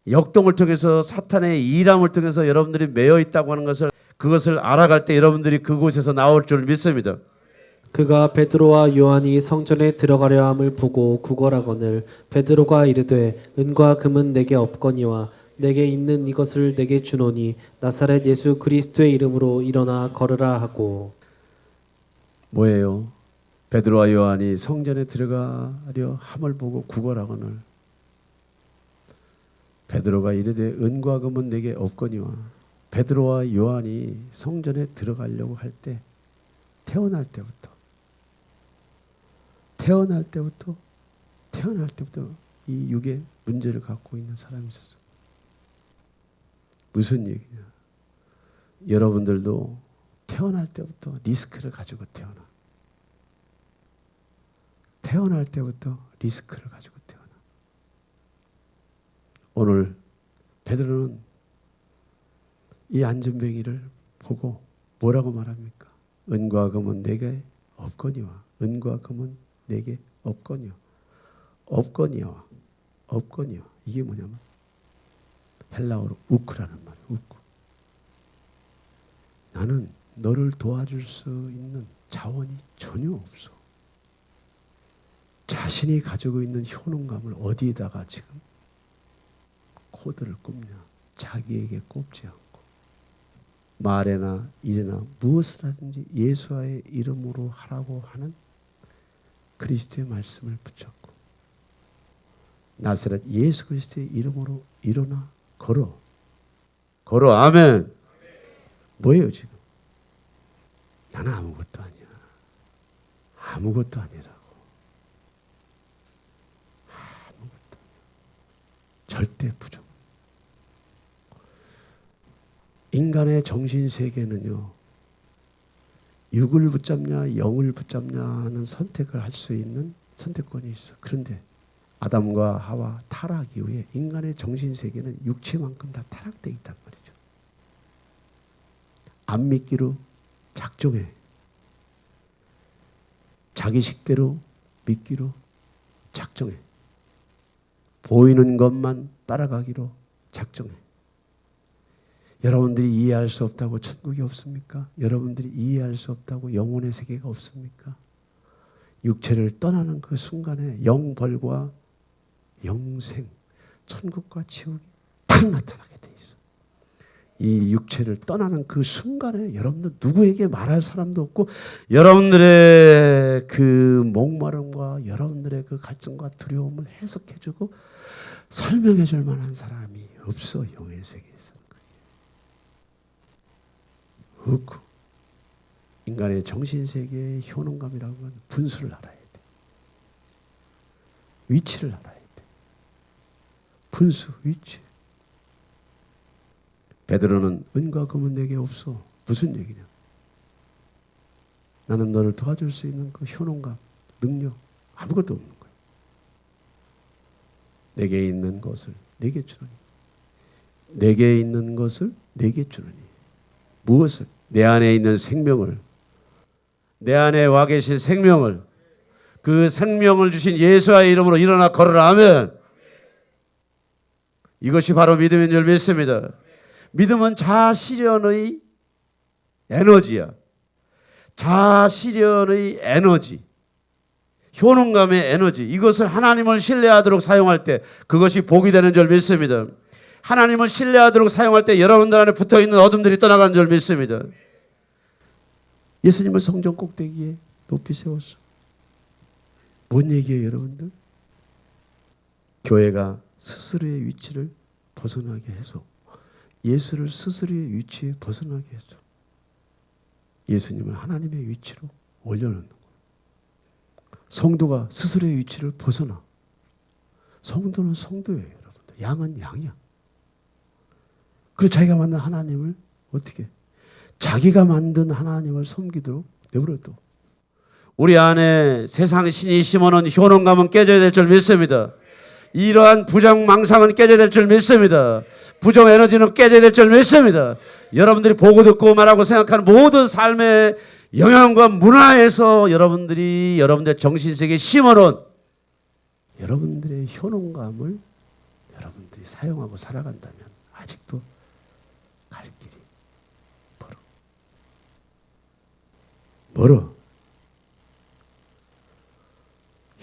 역동을 통해서 사탄의 일함을 통해서 여러분들이 매여 있다고 하는 것을 그것을 알아갈 때 여러분들이 그곳에서 나올 줄 믿습니다. 그가 베드로와 요한이 성전에 들어가려 함을 보고 구걸하거늘 베드로가 이르되 은과 금은 내게 없거니와 내게 있는 이것을 내게 주노니 나사렛 예수 그리스도의 이름으로 일어나 걸으라 하고. 뭐예요? 베드로와 요한이 성전에 들어가려 함을 보고 구걸하거늘 베드로가 이르되 은과 금은 내게 없거니와 베드로와 요한이 성전에 들어가려고 할 때 태어날 때부터 태어날 때부터 이 육의 문제를 갖고 있는 사람이 있었어. 무슨 얘기냐? 여러분들도 태어날 때부터 리스크를 가지고 태어나. 태어날 때부터 리스크를 가지고 태어나. 오늘 베드로는 이 안전뱅이를 보고 뭐라고 말합니까? 은과 금은 내게 없거니와 은과 금은 내게 없거니와 없거니와 이게 뭐냐면 헬라어로 우크라는 말이에요. 우크. 나는 너를 도와줄 수 있는 자원이 전혀 없어. 자신이 가지고 있는 효능감을 어디에다가 지금 코드를 꼽냐? 자기에게 꼽지 않고 말에나 일에나 무엇을 하든지 예수의 이름으로 하라고 하는 그리스도의 말씀을 붙잡고 나사렛 예수 그리스도의 이름으로 일어나 걸어. 아멘. 뭐예요 지금? 나는 아무것도 아니야. 아무것도 아니라고. 아무것도 아니야. 절대 부족. 인간의 정신세계는요, 육을 붙잡냐 영을 붙잡냐 하는 선택을 할 수 있는 선택권이 있어. 그런데 아담과 하와 타락 이후에 인간의 정신세계는 육체만큼 다 타락되어 있단 말이죠. 안 믿기로 작정해. 자기 식대로 믿기로 작정해. 보이는 것만 따라가기로 작정해. 여러분들이 이해할 수 없다고 천국이 없습니까? 여러분들이 이해할 수 없다고 영혼의 세계가 없습니까? 육체를 떠나는 그 순간에 영벌과 영생, 천국과 지옥이 탁 나타나게 돼 있어. 이 육체를 떠나는 그 순간에 여러분들 누구에게 말할 사람도 없고 여러분들의 그 목마름과 여러분들의 그 갈증과 두려움을 해석해주고 설명해줄 만한 사람이 없어. 영의 세계에서. 없고 인간의 정신세계의 효능감이라는 건 분수를 알아야 돼. 위치를 알아야 돼. 분수, 위치. 베드로는 은과 금은 내게 없어. 무슨 얘기냐? 나는 너를 도와줄 수 있는 그 효능감, 능력 아무것도 없는 거야. 내게 있는 것을 내게 주노니. 내게 있는 것을 내게 주노니. 무엇을? 내 안에 있는 생명을, 내 안에 와 계신 생명을, 그 생명을 주신 예수의 이름으로 일어나 걸으라. 아멘. 이것이 바로 믿음인 줄 믿습니다. 믿음은 자아실현의 에너지야. 자아실현의 에너지, 효능감의 에너지. 이것을 하나님을 신뢰하도록 사용할 때 그것이 복이 되는 줄 믿습니다. 하나님을 신뢰하도록 사용할 때 여러분들 안에 붙어있는 어둠들이 떠나가는 줄 믿습니다. 예수님을 성전 꼭대기에 높이 세웠어. 뭔 얘기예요 여러분들? 교회가 스스로의 위치를 벗어나게 해서 예수를 스스로의 위치에 벗어나게 해서 예수님을 하나님의 위치로 올려놓는 거예요. 성도가 스스로의 위치를 벗어나. 성도는 성도예요 여러분들. 양은 양이야. 그리고 자기가 만든 하나님을 어떻게? 자기가 만든 하나님을 섬기도록 내버려둬. 우리 안에 세상 신이 심어놓은 효능감은 깨져야 될 줄 믿습니다. 이러한 부정망상은 깨져야 될 줄 믿습니다. 부정 에너지는 깨져야 될 줄 믿습니다. 여러분들이 보고 듣고 말하고 생각하는 모든 삶의 영향과 문화에서 여러분들이 여러분들의 정신세계에 심어놓은 여러분들의 효능감을 여러분들이 사용하고 살아간다면 아직도 갈 길이 멀어.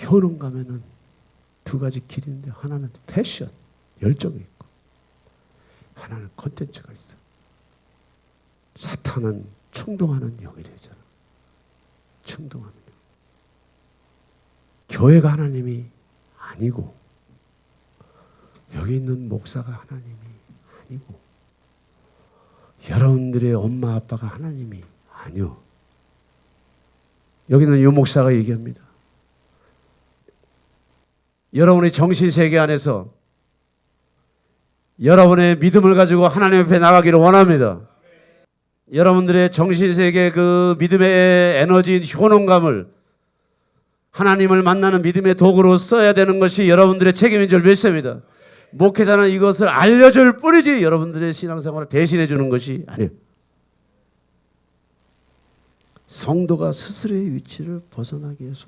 효능감에는 두 가지 길인데 하나는 패션, 열정이 있고 하나는 콘텐츠가 있어. 사탄은 충동하는 영이래잖아. 충동하는 영. 교회가 하나님이 아니고 여기 있는 목사가 하나님이 아니고 여러분들의 엄마 아빠가 하나님이 아니요. 여기는 유 목사가 얘기합니다. 여러분의 정신세계 안에서 여러분의 믿음을 가지고 하나님 앞에 나가기를 원합니다. 여러분들의 정신세계 그 믿음의 에너지인 효능감을 하나님을 만나는 믿음의 도구로 써야 되는 것이 여러분들의 책임인 줄 믿습니다. 목회자는 이것을 알려줄 뿐이지 여러분들의 신앙생활을 대신해 주는 것이 아니에요. 성도가 스스로의 위치를 벗어나기 위해서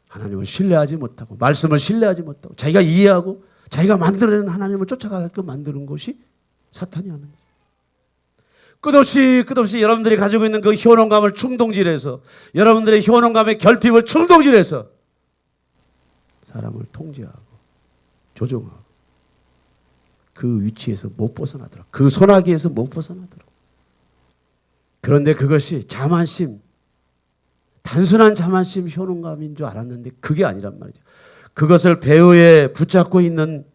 하나님을 신뢰하지 못하고 말씀을 신뢰하지 못하고 자기가 이해하고 자기가 만들어낸 하나님을 쫓아가게끔 만드는 것이 사탄이 하는 거예요. 끝없이 여러분들이 가지고 있는 그 효능감을 충동질해서 여러분들의 효능감의 결핍을 충동질해서 사람을 통제하고 조종하고 그 위치에서 못 벗어나더라고. 그 소나기에서 못 벗어나더라고. 그런데 그것이 자만심, 단순한 자만심 효능감인 줄 알았는데 그게 아니란 말이죠. 그것을 배후에 붙잡고 있는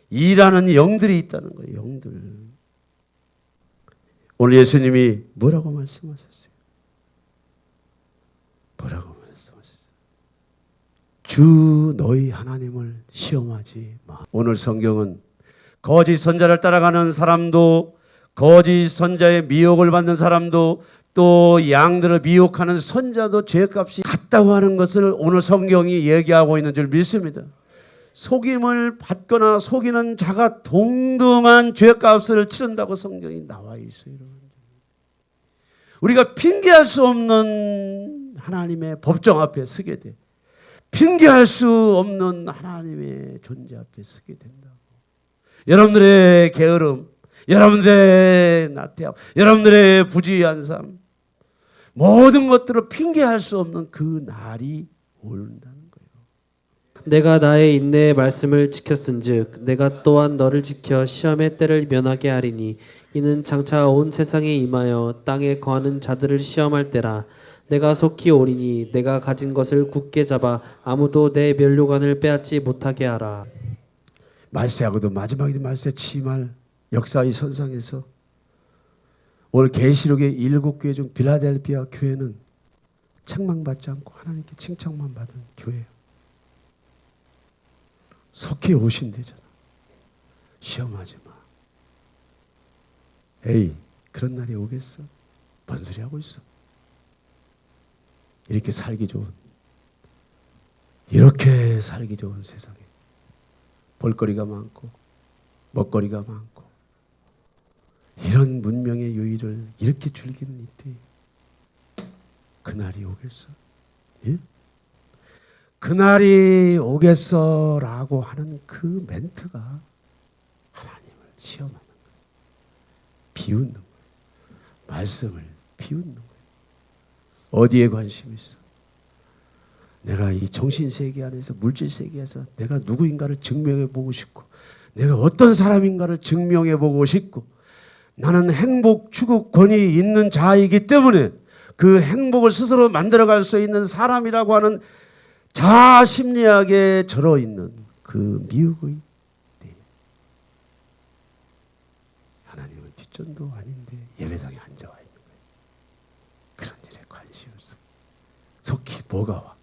일하는 영들이 있다는 거예요. 영들. 오늘 예수님이 뭐라고 말씀하셨어요? 뭐라고 말씀하셨어요? 주 너희 하나님을 시험하지 마. 오늘 성경은 거짓 선자를 따라가는 사람도 거짓 선자의 미혹을 받는 사람도 또 양들을 미혹하는 선자도 죄값이 같다고 하는 것을 오늘 성경이 얘기하고 있는 줄 믿습니다. 속임을 받거나 속이는 자가 동등한 죄값을 치른다고 성경이 나와 있어요. 우리가 핑계할 수 없는 하나님의 법정 앞에 서게 돼. 핑계할 수 없는 하나님의 존재 앞에 서게 된다고. 여러분들의 게으름, 여러분들의 나태함, 여러분들의 부주의한 삶, 모든 것들을 핑계할 수 없는 그 날이 온다는 거예요. 내가 나의 인내의 말씀을 지켰은즉 내가 또한 너를 지켜 시험의 때를 면하게 하리니 이는 장차 온 세상에 임하여 땅에 거하는 자들을 시험할 때라. 내가 속히 오리니 내가 가진 것을 굳게 잡아 아무도 내 면류관을 빼앗지 못하게 하라. 말세하고도 마지막에 말세 치말 역사의 선상에서 오늘 계시록의 7교회 중 빌라델피아 교회는 책망받지 않고 하나님께 칭찬만 받은 교회예요. 속히 오신대잖아. 시험하지 마. 에이, 그런 날이 오겠어? 뭔 소리 하고 있어? 이렇게 살기 좋은 세상에 볼거리가 많고 먹거리가 많고 이런 문명의 유의를 이렇게 즐기는 이때 그날이 오겠어? 예? 그날이 오겠어라고 하는 그 멘트가 하나님을 시험하는 거예요. 비웃는 거예요. 말씀을 비웃는 거예요. 어디에 관심이 있어? 내가 이 정신세계 안에서 물질세계에서 내가 누구인가를 증명해 보고 싶고 내가 어떤 사람인가를 증명해 보고 싶고 나는 행복 추구권이 있는 자이기 때문에 그 행복을 스스로 만들어갈 수 있는 사람이라고 하는 자아 심리학에 절어 있는 그 미혹의 하나님은 뒷전도 아닌데 예배당에 앉아와 있는 거예요. 그런 일에 관심이 없어. 속히 뭐가 와?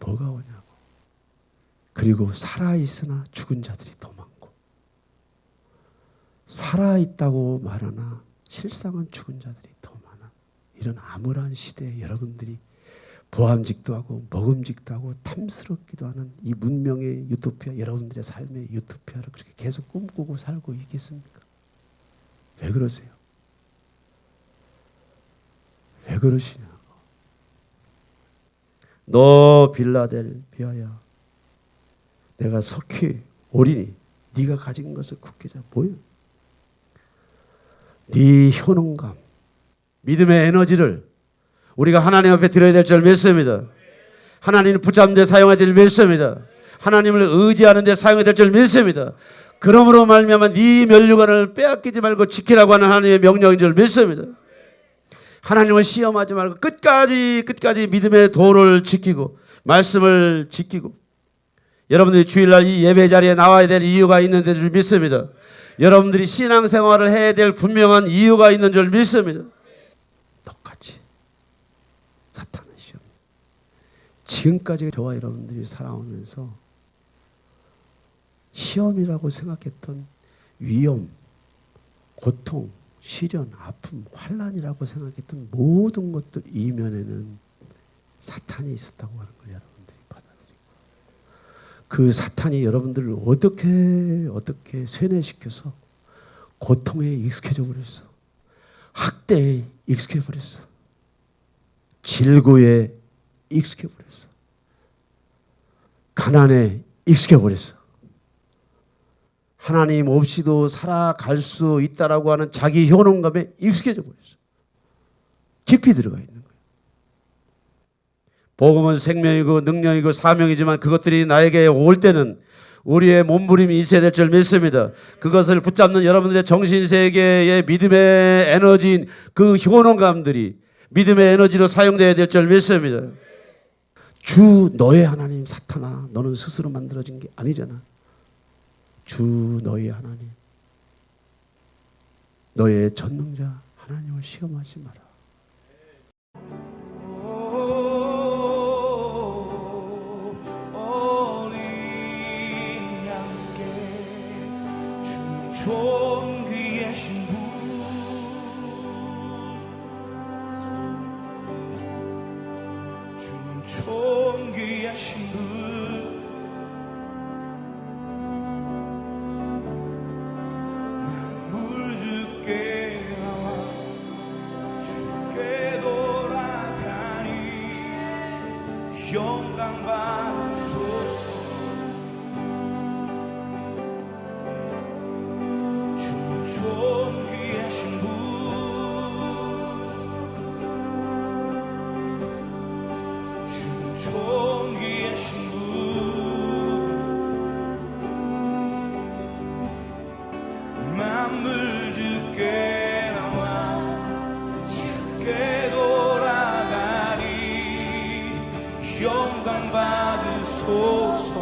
뭐가 오냐고. 그리고 살아있으나 죽은 자들이 더 많고 살아있다고 말하나 실상은 죽은 자들이 더 많아. 이런 암울한 시대에 여러분들이 보암직도 하고 먹음직도 하고 탐스럽기도 하는 이 문명의 유토피아, 여러분들의 삶의 유토피아를 그렇게 계속 꿈꾸고 살고 있겠습니까? 왜 그러세요? 왜 그러시냐고. 너 빌라델비아야, 내가 속히 오리니 네가 가진 것을 굳게 잡아. 뭐야? 네 효능감, 믿음의 에너지를 우리가 하나님 앞에 드려야 될 줄 믿습니다. 하나님을 붙잡는 데 사용해야 될 줄 믿습니다. 하나님을 의지하는 데 사용해야 될 줄 믿습니다. 그러므로 말미암아 네 면류관을 빼앗기지 말고 지키라고 하는 하나님의 명령인 줄 믿습니다. 하나님을 시험하지 말고 끝까지 믿음의 도를 지키고 말씀을 지키고 여러분들이 주일날 이 예배 자리에 나와야 될 이유가 있는 줄 믿습니다. 여러분들이 신앙생활을 해야 될 분명한 이유가 있는 줄 믿습니다. 똑같이 사탄은 시험 지금까지 저와 여러분들이 살아오면서 시험이라고 생각했던 위험, 고통, 시련, 아픔, 환난이라고 생각했던 모든 것들 이면에는 사탄이 있었다고 하는 걸 여러분들이 받아들이고, 그 사탄이 여러분들을 어떻게 세뇌시켜서 고통에 익숙해져 버렸어. 학대에 익숙해 버렸어. 질고에 익숙해 버렸어. 가난에 익숙해 버렸어. 하나님 없이도 살아갈 수 있다라고 하는 자기 효능감에 익숙해져 버렸어. 깊이 들어가 있는 거예요. 복음은 생명이고 능력이고 사명이지만 그것들이 나에게 올 때는 우리의 몸부림이 있어야 될 줄 믿습니다. 그것을 붙잡는 여러분들의 정신세계의 믿음의 에너지인 그 효능감들이 믿음의 에너지로 사용되어야 될 줄 믿습니다. 주 너의 하나님 사탄아, 너는 스스로 만들어진 게 아니잖아. 주 너의 하나님, 너의 전능자 하나님을 시험하지 마라. 어린 양께 주는 존귀의 신분, 주는 존귀의 신분, 만물 주께 나와 주께 돌아가니 영광 받으소서. 주는 존귀의 신분, 주는 존귀의 신분, 만물 주께 나와 주께 돌아가니 영광 받으소서.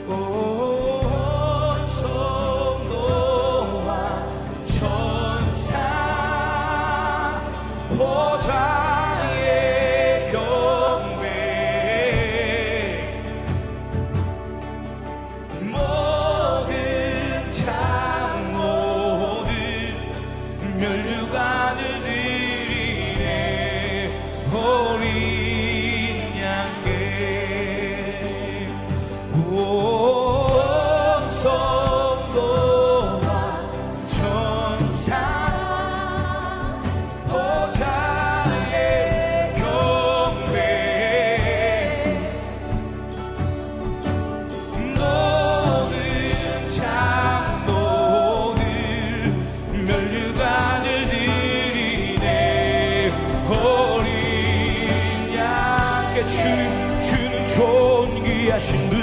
온 성도와 천사 보좌의 경배, 모든 장로들 면류관을 드리네. 어린 양께 온 성도와 천사 보좌의 경배, 모든 장로들 면류관을 드리네. 어린 양께 주는 존귀하신 분,